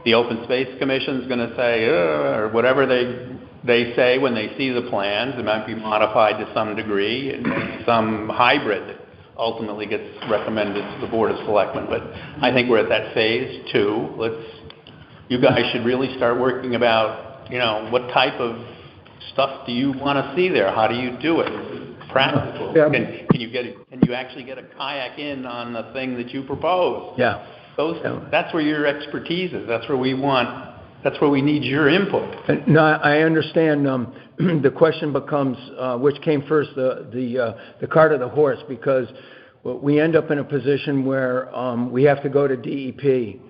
The Open Space Commission's going to say, or whatever they say when they see the plans. It might be modified to some degree, and some hybrid that ultimately gets recommended to the Board of Selectmen. But I think we're at that phase 2. You guys should really start working about, what type of stuff do you want to see there? How do you do it? Practical. Yeah. Can you actually get a kayak in on the thing that you propose? Yeah. That's where your expertise is. That's where we need your input. No, I understand. The question becomes, which came first, the cart or the horse? Because we end up in a position where we have to go to DEP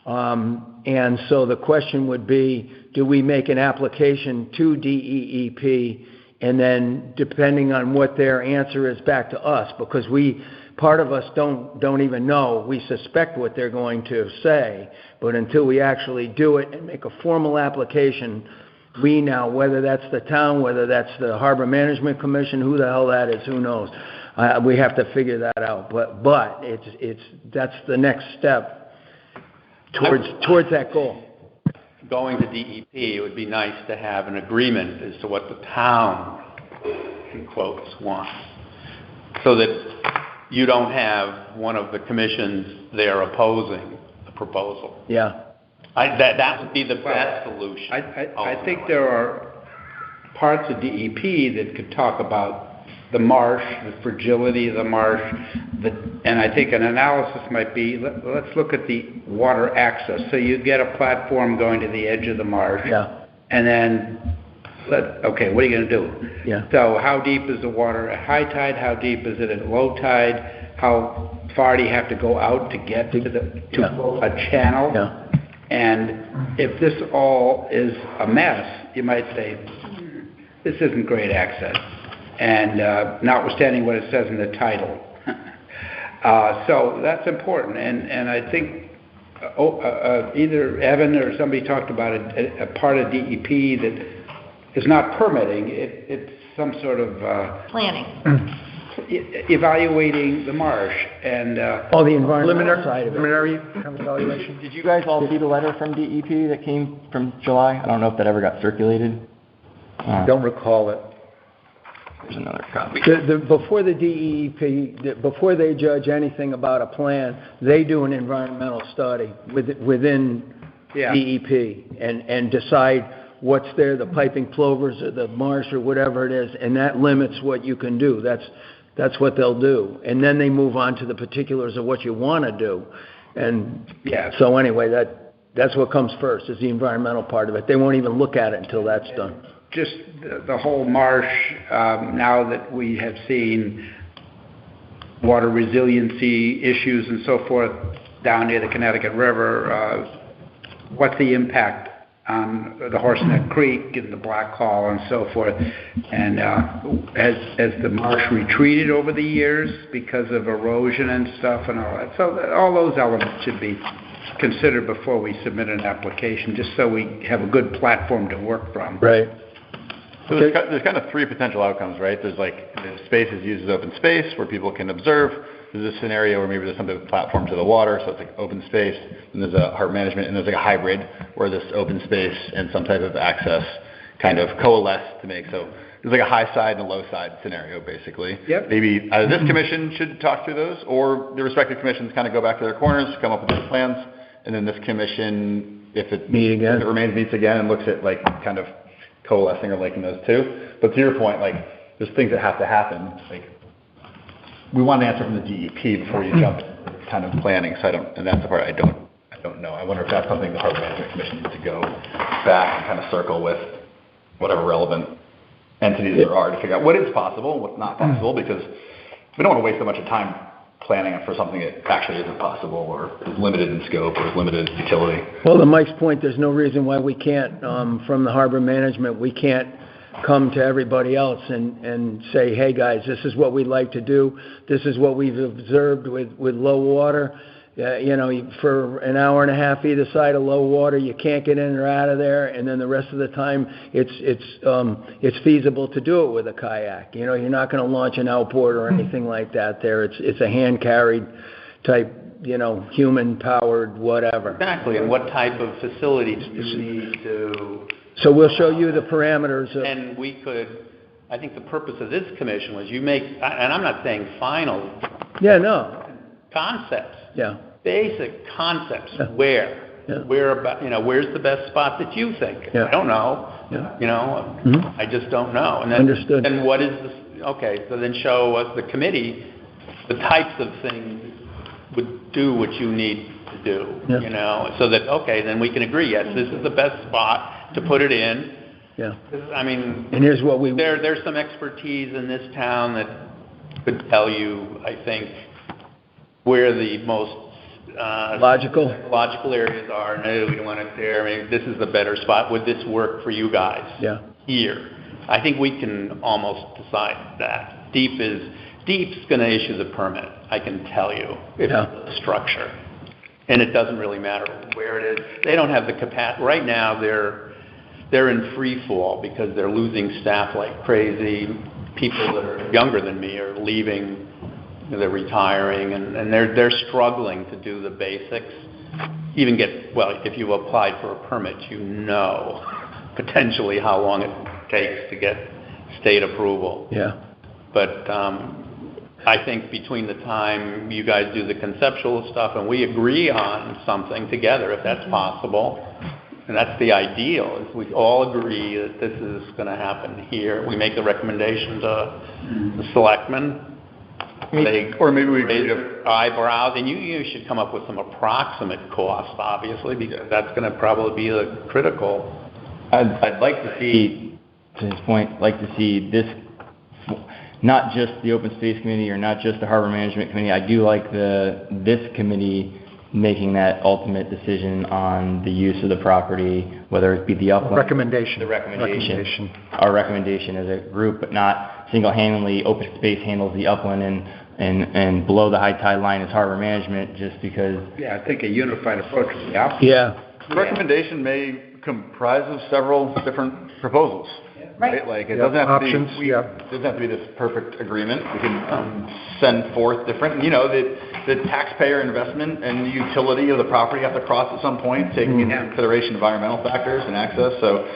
And so the question would be, do we make an application to DEEP, and then depending on what their answer is back to us, because part of us don't even know. We suspect what they're going to say, but until we actually do it and make a formal application, we now, whether that's the town, whether that's the Harbor Management Commission, who the hell that is, who knows? We have to figure that out. But that's the next step towards that goal. Going to DEP, it would be nice to have an agreement as to what the town, in quotes, wants, so that you don't have one of the commissions there opposing the proposal. Yeah. That would be the best solution. I think there are parts of DEP that could talk about the marsh, the fragility of the marsh, and I think an analysis might be, let's look at the water access. So you get a platform going to the edge of the marsh, and then, okay, what are you going to do? Yeah. So how deep is the water at high tide? How deep is it at low tide? How far do you have to go out to get to a channel? Yeah. And if this all is a mess, you might say, this isn't great access. And notwithstanding what it says in the title. So that's important. And I think either Evan or somebody talked about a part of DEP that is not permitting. It's some sort of Planning. Evaluating the marsh and the environmental side of it. Preliminary kind of evaluation. Did you guys all see the letter from DEP that came from July? I don't know if that ever got circulated. Don't recall it. There's another copy. Before the DEP, before they judge anything about a plan, they do an environmental study within DEP and decide what's there, the piping plovers or the marsh or whatever it is, and that limits what you can do. That's what they'll do. And then they move on to the particulars of what you want to do. And so anyway, that's what comes first, is the environmental part of it. They won't even look at it until that's done. Just the whole marsh, now that we have seen water resiliency issues and so forth down near the Connecticut River, what's the impact on the Horseneck Creek and the Black Hall and so forth? And has the marsh retreated over the years because of erosion and stuff and all that? So all those elements should be considered before we submit an application, just so we have a good platform to work from. Right. So there's kind of three potential outcomes, right? There's like the space is used as open space where people can observe. There's a scenario where maybe there's some type of platform to the water, so it's like open space. And there's a harbor management, and there's like a hybrid where this open space and some type of access kind of coalesce to make. So there's like a high side and a low side scenario, basically. Yep. Maybe either this commission should talk through those, or the respective commissions kind of go back to their corners, come up with their plans, and then this commission, if it remains, meets again and looks at like kind of coalescing or linking those two. But to your point, like there's things that have to happen. Like we want an answer from the DEP before you jump into kind of planning. So and that's the part I don't know. I wonder if that's something the Harbor Management Commission needs to go back and kind of circle with whatever relevant entities there are to figure out what is possible and what's not possible, because we don't want to waste so much of time planning for something that actually isn't possible or is limited in scope or is limited in utility. Well, to Mike's point, there's no reason why we can't, from the harbor management, we can't come to everybody else and say, hey guys, this is what we'd like to do. This is what we've observed with low water. For an hour and a half either side of low water, you can't get in or out of there, and then the rest of the time it's feasible to do it with a kayak. You're not going to launch an outboard or anything like that there. It's a hand carried type, human powered whatever. Exactly. And what type of facilities do you need to? So we'll show you the parameters. And we could. I think the purpose of this commission was and I'm not saying final. Yeah. No. Concepts. Yeah. Basic concepts. Yeah. Where? Yeah. Where's the best spot that you think? Yeah. I don't know. Yeah. I just don't know. And then, understood. And what is this? Okay, so then show us, the committee, the types of things would do what you need to do. Yeah. So that, okay, then we can agree, yes, this is the best spot to put it in. Yeah. I mean, and here's what there's some expertise in this town that could tell you, I think, where the most logical areas are, no, we don't want it there, maybe this is the better spot, would this work for you guys? Yeah. Here. I think we can almost decide that. Deep's going to issue the permit, I can tell you, it's the structure. And it doesn't really matter where it is. They don't have the capacity. Right now, they're in free fall because they're losing staff like crazy. People that are younger than me are leaving, they're retiring, and they're struggling to do the basics. Even if you applied for a permit, you know potentially how long it takes to get state approval. Yeah. But I think between the time you guys do the conceptual stuff and we agree on something together, if that's possible, and that's the ideal, is we all agree that this is going to happen here. We make the recommendation to the selectmen. Or maybe we raise their eyebrows, and you should come up with some approximate cost, obviously, because that's going to probably be the critical. I'd like to see, to his point, this, not just the Open Space Committee or not just the Harbor Management Committee. I do like this committee making that ultimate decision on the use of the property, whether it be the upland. Recommendation. Our recommendation as a group, but not single-handedly Open Space handles the upland and below the high tide line is Harbor Management just because. Yeah, I think a unified approach is the opposite. Yeah. The recommendation may comprise of several different proposals. Right? Like, it doesn't have to be, it doesn't have to be this perfect agreement. We can send forth different, the taxpayer investment and the utility of the property have to cross at some point, taking into consideration environmental factors and access. So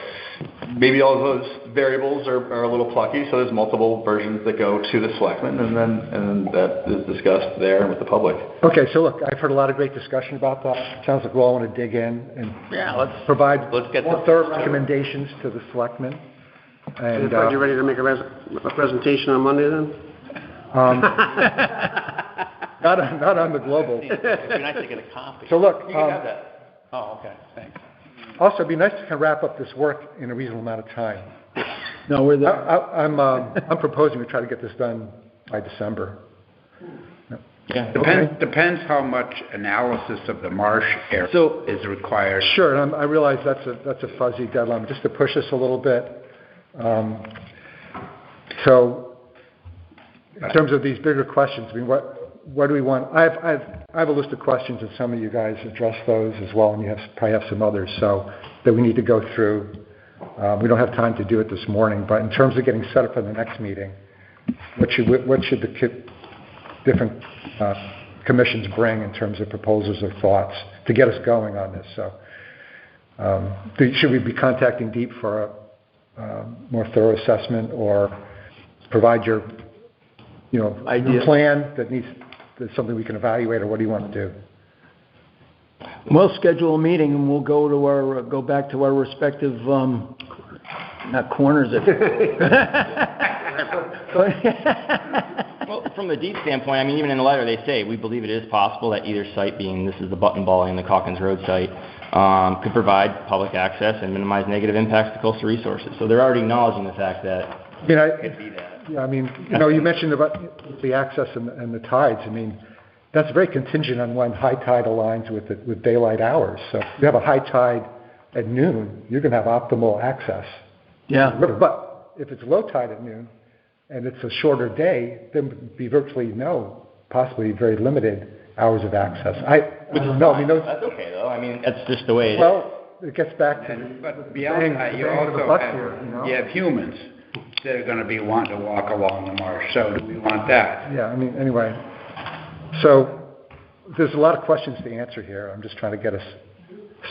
maybe all of those variables are a little plucky, so there's multiple versions that go to the selectmen, and then that is discussed there with the public. Okay, so look, I've heard a lot of great discussion about that. Sounds like we all want to dig in and provide more thorough recommendations to the selectmen. And are you ready to make a presentation on Monday then? Not on the global. It'd be nice to get a copy. So look, you can have that. Oh, okay, thanks. Also, it'd be nice to kind of wrap up this work in a reasonable amount of time. No, we're there. I'm proposing we try to get this done by December. Yeah. Depends how much analysis of the marsh area is required. Sure, and I realize that's a fuzzy deadline, just to push us a little bit. So, in terms of these bigger questions, I mean, what do we want? I have a list of questions, and some of you guys address those as well, and you probably have some others, so that we need to go through. We don't have time to do it this morning, but in terms of getting set up for the next meeting, what should the different commissions bring in terms of proposals or thoughts to get us going on this? So, should we be contacting Deep for a more thorough assessment, or provide your plan that's something we can evaluate, or what do you want to do? We'll schedule a meeting and we'll go back to our respective, not corners. Well, from the Deep standpoint, I mean, even in the letter they say, we believe it is possible that either site, being this is the Buttonball and the Calkins Road site, could provide public access and minimize negative impacts to coastal resources. So they're already acknowledging the fact that it could be that. Yeah, I mean, you mentioned about the access and the tides. I mean, that's very contingent on when high tide aligns with daylight hours. So if you have a high tide at noon, you're going to have optimal access. Yeah. But if it's low tide at noon and it's a shorter day, there would be virtually possibly very limited hours of access. I don't know. I mean, that's okay though. I mean, that's just the way it is. Well, it gets back to but beyond that, you also have humans that are going to be wanting to walk along the marsh. So do we want that? Yeah. I mean, anyway. So there's a lot of questions to answer here. I'm just trying to get us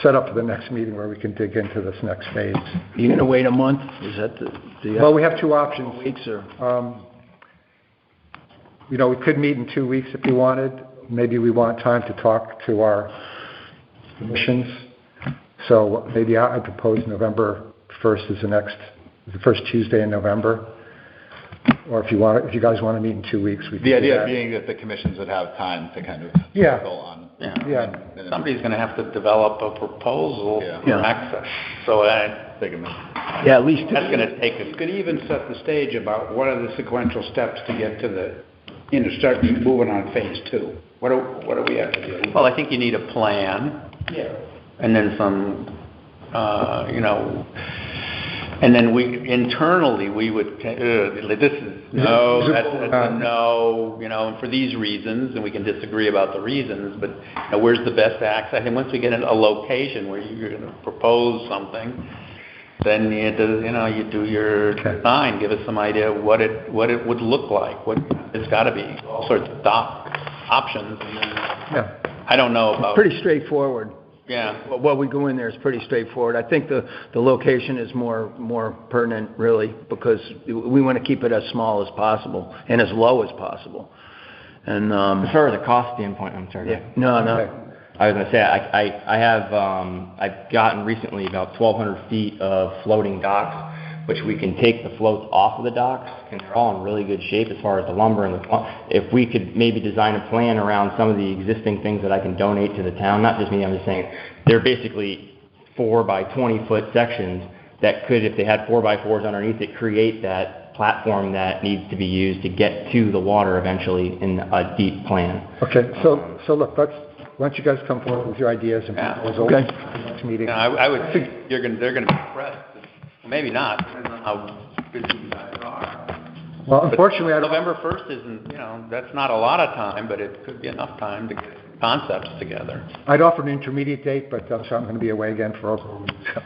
set up for the next meeting where we can dig into this next phase. You're going to wait a month? Is that the Well, we have two options. Weeks or? We could meet in 2 weeks if we wanted. Maybe we want time to talk to our commissions. So maybe I propose November 1st is the first Tuesday in November. Or if you guys want to meet in 2 weeks, we can The idea do that. being that the commissions would have time to kind of circle on. Yeah. Somebody's going to have to develop a proposal for access. So at least that's going to take us. Could even set the stage about what are the sequential steps to get to the start moving on phase 2? What do we have to do? Well, I think you need a plan. Yeah. And then some, and then internally, we would, this is no, that's a no, and for these reasons, and we can disagree about the reasons, but where's the best access? And once we get a location where you're going to propose something, then you do your design, give us some idea what it would look like. It's got to be all sorts of options. And then, I don't know about. It's pretty straightforward. Yeah. What we go in there is pretty straightforward. I think the location is more pertinent, really, because we want to keep it as small as possible and as low as possible. And as far as a cost standpoint, I'm sorry. Yeah. No. I was going to say I've gotten recently about 1,200 feet of floating docks, which we can take the floats off of the docks, and they're all in really good shape as far as the lumber and if we could maybe design a plan around some of the existing things that I can donate to the town, not just me, I'm just saying, they're basically 4 by 20 foot sections that could, if they had 4x4s underneath it, create that platform that needs to be used to get to the water eventually in a deep plan. Okay, so look, why don't you guys come forward with your ideas and proposals for the next meeting? I would think they're going to be impressed. Maybe not, depending on how busy you guys are. Well, unfortunately, November 1st isn't, that's not a lot of time, but it could be enough time to get concepts together. I'd offer an intermediate date, but I'm going to be away again for over a week. So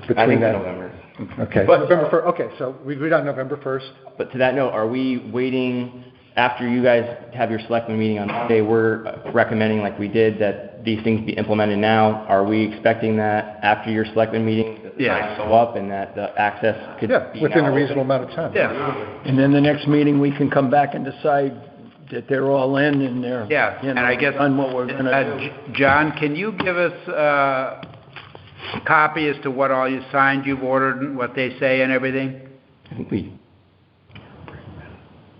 between that, November. Okay, November 1st. Okay, so we agreed on November 1st. But to that note, are we waiting after you guys have your selectmen meeting on Monday? We're recommending, like we did, that these things be implemented now. Are we expecting that after your selectmen meeting, that the signs go up and that the access could be within now a reasonable amount of time? Yeah. And then the next meeting, we can come back and decide that they're all in and they're and I guess on what we're going to do. John, can you give us a copy as to what all you signs you've ordered and what they say and everything? I think we...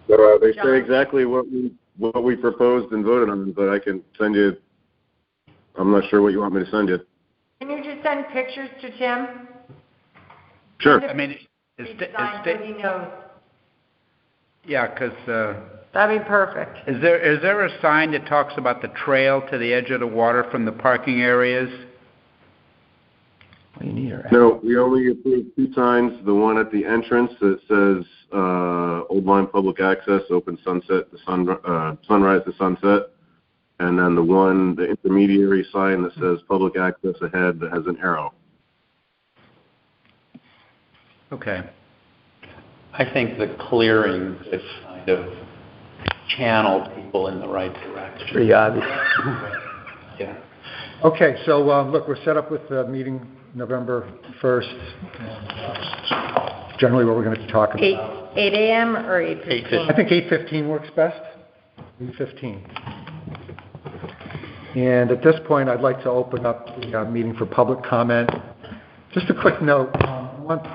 They say exactly what we proposed and voted on, but I can send you. I'm not sure what you want me to send you. Can you just send pictures to Tim? Sure. I mean, so he knows. Yeah, because... That'd be perfect. Is there a sign that talks about the trail to the edge of the water from the parking areas? What do you need her? No, we only approved 2 signs. The one at the entrance that says Old Line Public Access, open sunset to sunrise to sunset, and then the intermediary sign that says Public Access ahead that has an arrow. Okay. I think the clearing is kind of channel people in the right direction. Pretty obvious. Yeah. Okay, so look, we're set up with the meeting November 1st. And, generally, what we're going to talk about. 8 a.m. or 8:15? I think 8:15 works best. 8:15. And at this point, I'd like to open up the meeting for public comment. Just a quick note, I want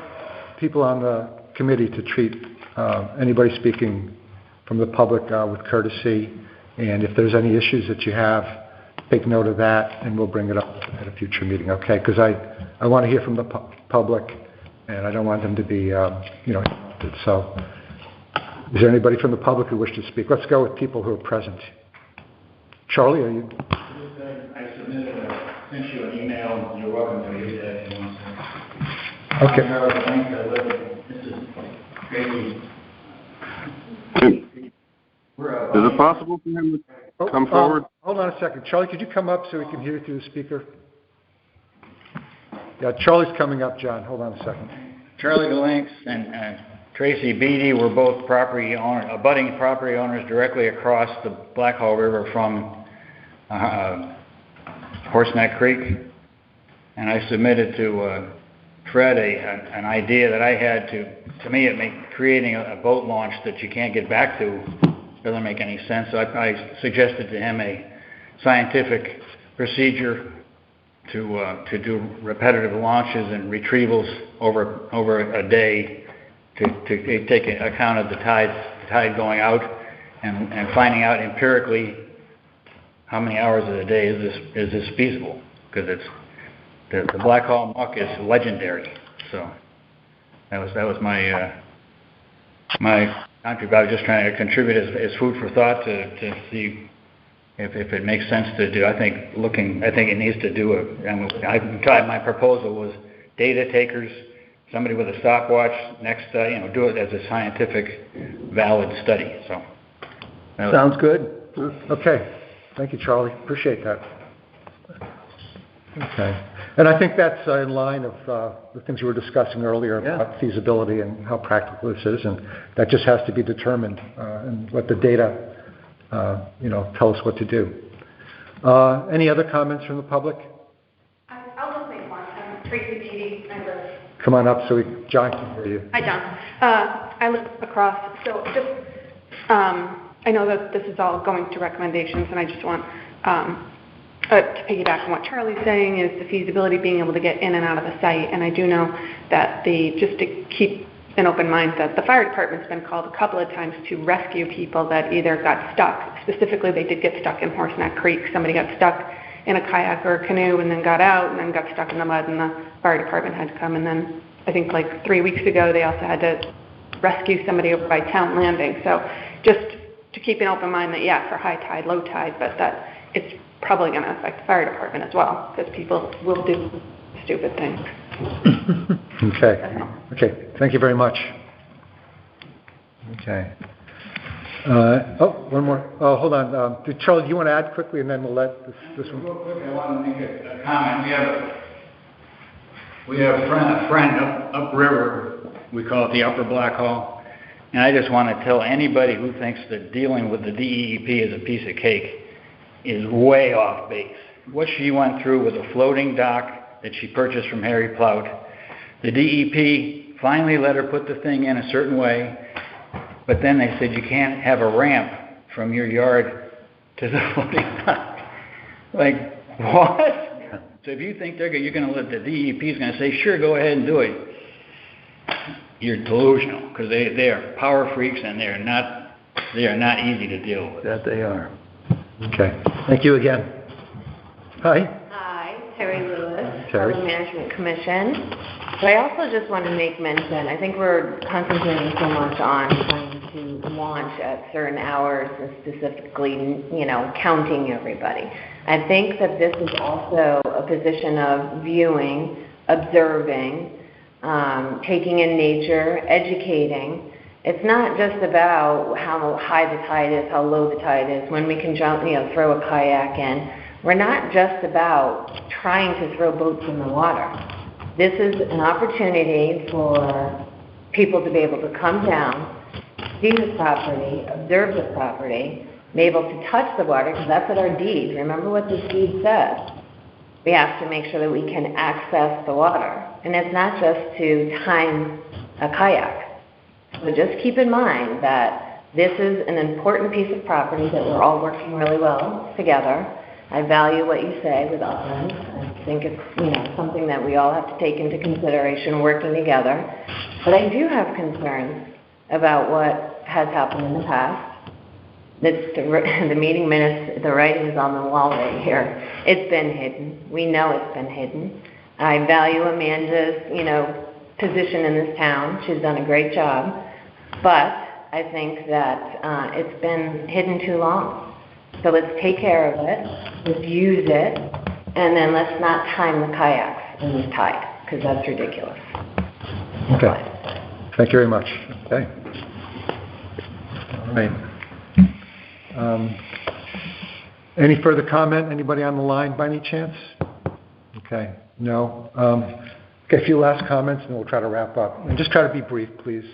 people on the committee to treat anybody speaking from the public with courtesy. And if there's any issues that you have, take note of that, and we'll bring it up at a future meeting, okay? Because I want to hear from the public, and I don't want them to be, interrupted. So is there anybody from the public who wishes to speak? Let's go with people who are present. Charlie, are you? I sent you an email. You're welcome to read that if you want to. Okay. This is Tracy. Is it possible for him to come forward? Hold on a second. Charlie, could you come up so we can hear you through the speaker? Yeah, Charlie's coming up, John. Hold on a second. Charlie DeLinks and Tracy Beatty were both abutting property owners directly across the Black Hole River from Horseneck Creek. And I submitted to Fred an idea that I had to me, creating a boat launch that you can't get back to doesn't make any sense. So I suggested to him a scientific procedure to do repetitive launches and retrievals over a day to take account of the tide going out and finding out empirically how many hours of the day is this feasible, because the Black Hole Muck is legendary. So that was my I was just trying to contribute as food for thought to see if it makes sense to do. I think it needs to do it. I mean, my proposal was data takers, somebody with a stopwatch next, do it as a scientific, valid study. So. Sounds good. Okay. Thank you, Charlie. Appreciate that. Okay. And I think that's in line of the things we were discussing earlier about feasibility and how practical this is, and that just has to be determined and let the data, tell us what to do. Any other comments from the public? I'll just make one. I'm Tracy Beatty. I live. Come on up so John can hear you. Hi, John. I live across. So just, I know that this is all going to recommendations, and I just want to piggyback on what Charlie's saying is the feasibility being able to get in and out of the site. And I do know that just to keep an open mind, that the fire department's been called a couple of times to rescue people that either got stuck. Specifically, they did get stuck in Horseneck Creek. Somebody got stuck in a kayak or a canoe and then got out and then got stuck in the mud, and the fire department had to come. And then I think like 3 weeks ago, they also had to rescue somebody over by Town Landing. So just to keep an open mind that, for high tide, low tide, but that it's probably going to affect the fire department as well, because people will do stupid things. Okay. Thank you very much. Okay. One more. Oh, hold on. Charlie, do you want to add quickly, and then we'll let this one. Real quick, I want to make a comment. We have a friend upriver. We call it the Upper Black Hole. And I just want to tell anybody who thinks that dealing with the DEP is a piece of cake is way off base. What she went through with a floating dock that she purchased from Harry Plout, the DEP finally let her put the thing in a certain way, but then they said you can't have a ramp from your yard to the floating dock. Like, what? So if you think you're going to let the DEP is going to say, sure, go ahead and do it, you're delusional, because they are power freaks and they are not easy to deal with. That they are. Okay. Thank you again. Hi. Hi, Terry Lewis, Terry. Harbor Management Commission. But I also just want to make mention, I think we're concentrating so much on trying to launch at certain hours and specifically, counting everybody. I think that this is also a position of viewing, observing, taking in nature, educating. It's not just about how high the tide is, how low the tide is, when we can jump, throw a kayak in. We're not just about trying to throw boats in the water. This is an opportunity for people to be able to come down, see the property, observe the property, be able to touch the water, because that's what our deed. Remember what this deed says. We have to make sure that we can access the water. And it's not just to time a kayak. So just keep in mind that this is an important piece of property that we're all working really well together. I value what you say with uplands. I think it's something that we all have to take into consideration working together. But I do have concerns about what has happened in the past. It's the meeting minutes, the writing is on the wall right here. It's been hidden. We know it's been hidden. I value Amanda's, position in this town. She's done a great job. But I think that it's been hidden too long. So let's take care of it, let's use it, and then let's not time the kayaks in this tide, because that's ridiculous. Okay. Thank you very much. Okay. All right. Any further comment? Anybody on the line by any chance? Okay. No. Okay, a few last comments, and we'll try to wrap up. And just try to be brief, please.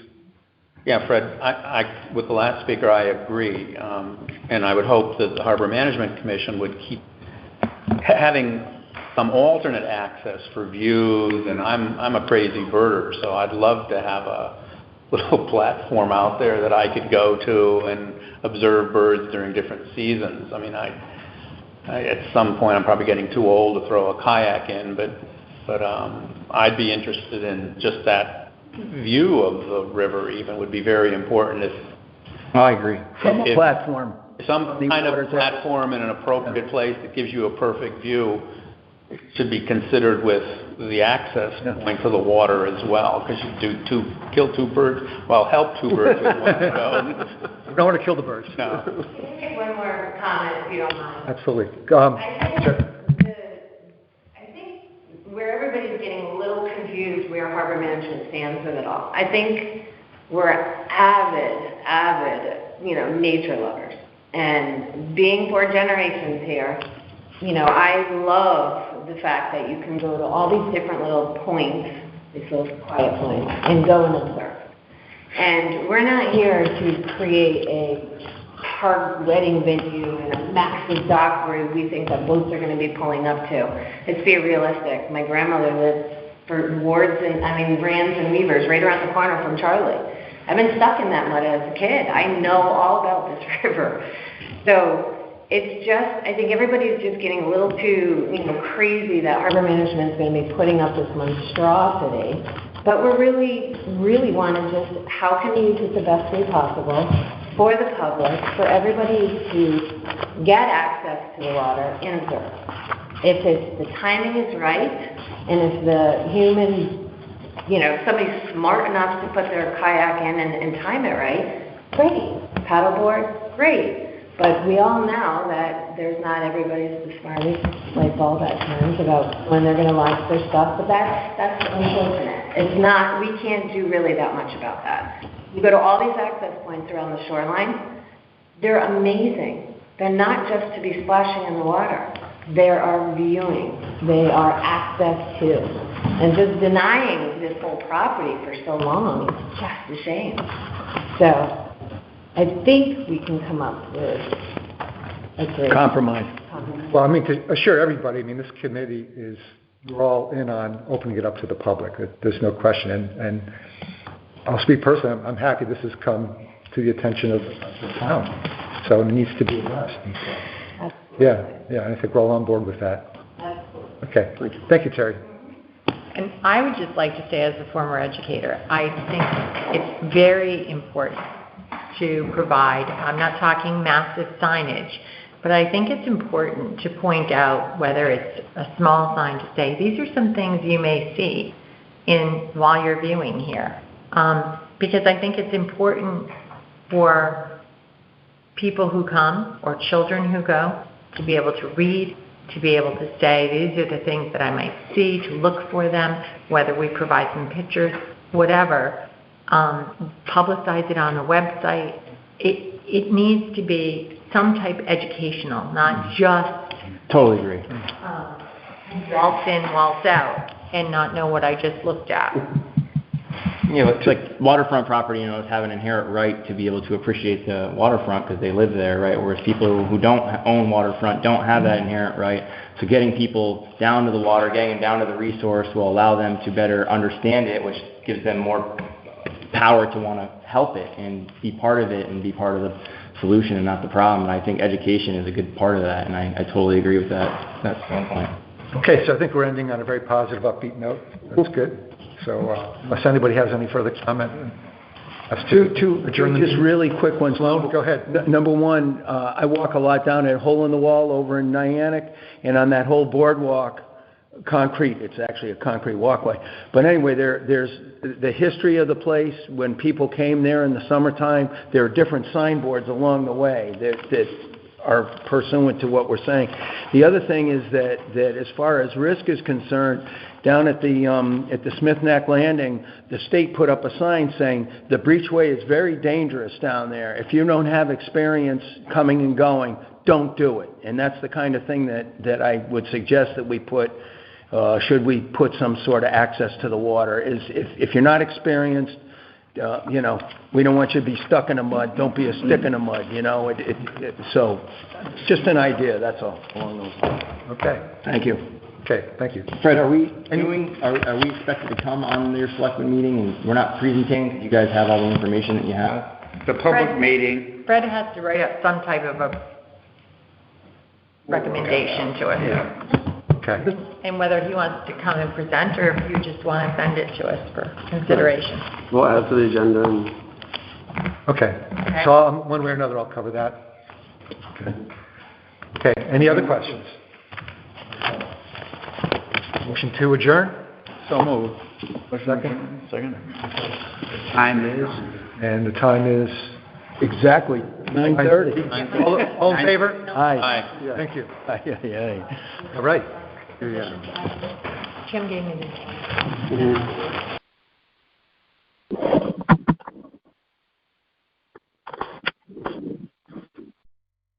Yeah, Fred, I with the last speaker, I agree. And I would hope that the Harbor Management Commission would keep having some alternate access for views. And I'm a crazy birder, so I'd love to have a little platform out there that I could go to and observe birds during different seasons. I mean, I at some point I'm probably getting too old to throw a kayak in, but I'd be interested in just that view of the river. Even would be very important if I agree. From a platform. Some kind of platform in an appropriate place that gives you a perfect view should be considered with the access point to the water as well, because you kill two birds, help two birds with one stone. You don't want to kill the birds. No. Can I make one more comment, if you don't mind? Absolutely. I think where everybody's getting a little confused where harbor management stands with it all. I think we're avid, nature lovers. And being 4 generations here, I love the fact that you can go to all these different little points, these little quiet points, and go and observe. And we're not here to create a park wedding venue and a massive dock where we think that boats are going to be pulling up to. Let's be realistic. My grandmother lived for Rands and Weavers right around the corner from Charlie. I've been stuck in that mud as a kid. I know all about this river. So it's just, I think everybody's just getting a little too, crazy that harbor management is going to be putting up this monstrosity. But we're really want to just, how can we use it the best way possible for the public, for everybody to get access to the water and observe. If the timing is right, and if the human, somebody's smart enough to put their kayak in and time it right, great. Paddleboard, great. But we all know that there's not everybody's the smartest light bulb at times about when they're going to launch their stuff, but that's unfortunate. It's not, we can't do really that much about that. You go to all these access points around the shoreline, they're amazing. They're not just to be splashing in the water. They are viewing. They are access to. And just denying this whole property for so long is just a shame. So I think we can come up with a great compromise. Well, to assure everybody, this committee we're all in on opening it up to the public. There's no question. And I'll speak personally, I'm happy this has come to the attention of the town. So it needs to be addressed. Yeah, I think we're all on board with that. Absolutely. Okay. Thank you, Terry. And I would just like to say, as a former educator, I think it's very important to provide, I'm not talking massive signage, but I think it's important to point out, whether it's a small sign to say, these are some things you may see while you're viewing here. Because I think it's important for people who come or children who go to be able to read, to be able to say, these are the things that I might see, to look for them, whether we provide some pictures, whatever. Publicize it on the website. It needs to be some type educational, not just Totally agree. waltz in, waltz out, and not know what I just looked at. It's like waterfront property, have an inherent right to be able to appreciate the waterfront because they live there, right? Whereas people who don't own waterfront don't have that inherent right. So getting people down to the water, getting them down to the resource will allow them to better understand it, which gives them more power to want to help it and be part of it and be part of the solution and not the problem. And I think education is a good part of that, and I totally agree with that standpoint. Okay, so I think we're ending on a very positive, upbeat note. That's good. So unless anybody has any further comment, Two just really quick ones. Sloan, go ahead. Number one, I walk a lot down at Hole in the Wall over in Niantic, and on that whole boardwalk, concrete. It's actually a concrete walkway. But anyway, there's the history of the place. When people came there in the summertime, there are different signboards along the way that are pursuant to what we're saying. The other thing is that as far as risk is concerned, down at the Smith Neck Landing, the state put up a sign saying the breachway is very dangerous down there. If you don't have experience coming and going, don't do it. And that's the kind of thing that I would suggest that we put. Should we put some sort of access to the water? Is if you're not experienced, we don't want you to be stuck in the mud. Don't be a stick in the mud. So, it's just an idea. That's all along those lines. Okay. Thank you. Okay, thank you. Fred, are we expected to come on your selectment meeting and we're not presenting because you guys have all the information that you have? The public meeting. Fred has to write up some type of a recommendation to us. Yeah. Okay. And whether he wants to come and present or if you just want to send it to us for consideration. We'll add to the agenda and... Okay. So one way or another, I'll cover that. Okay. Any other questions? Motion to adjourn? So moved. Second? Time is? And the time is? Exactly, 9:30. All in favor? Aye. Thank you. Aye, aye, aye. All right. Kim gave me this.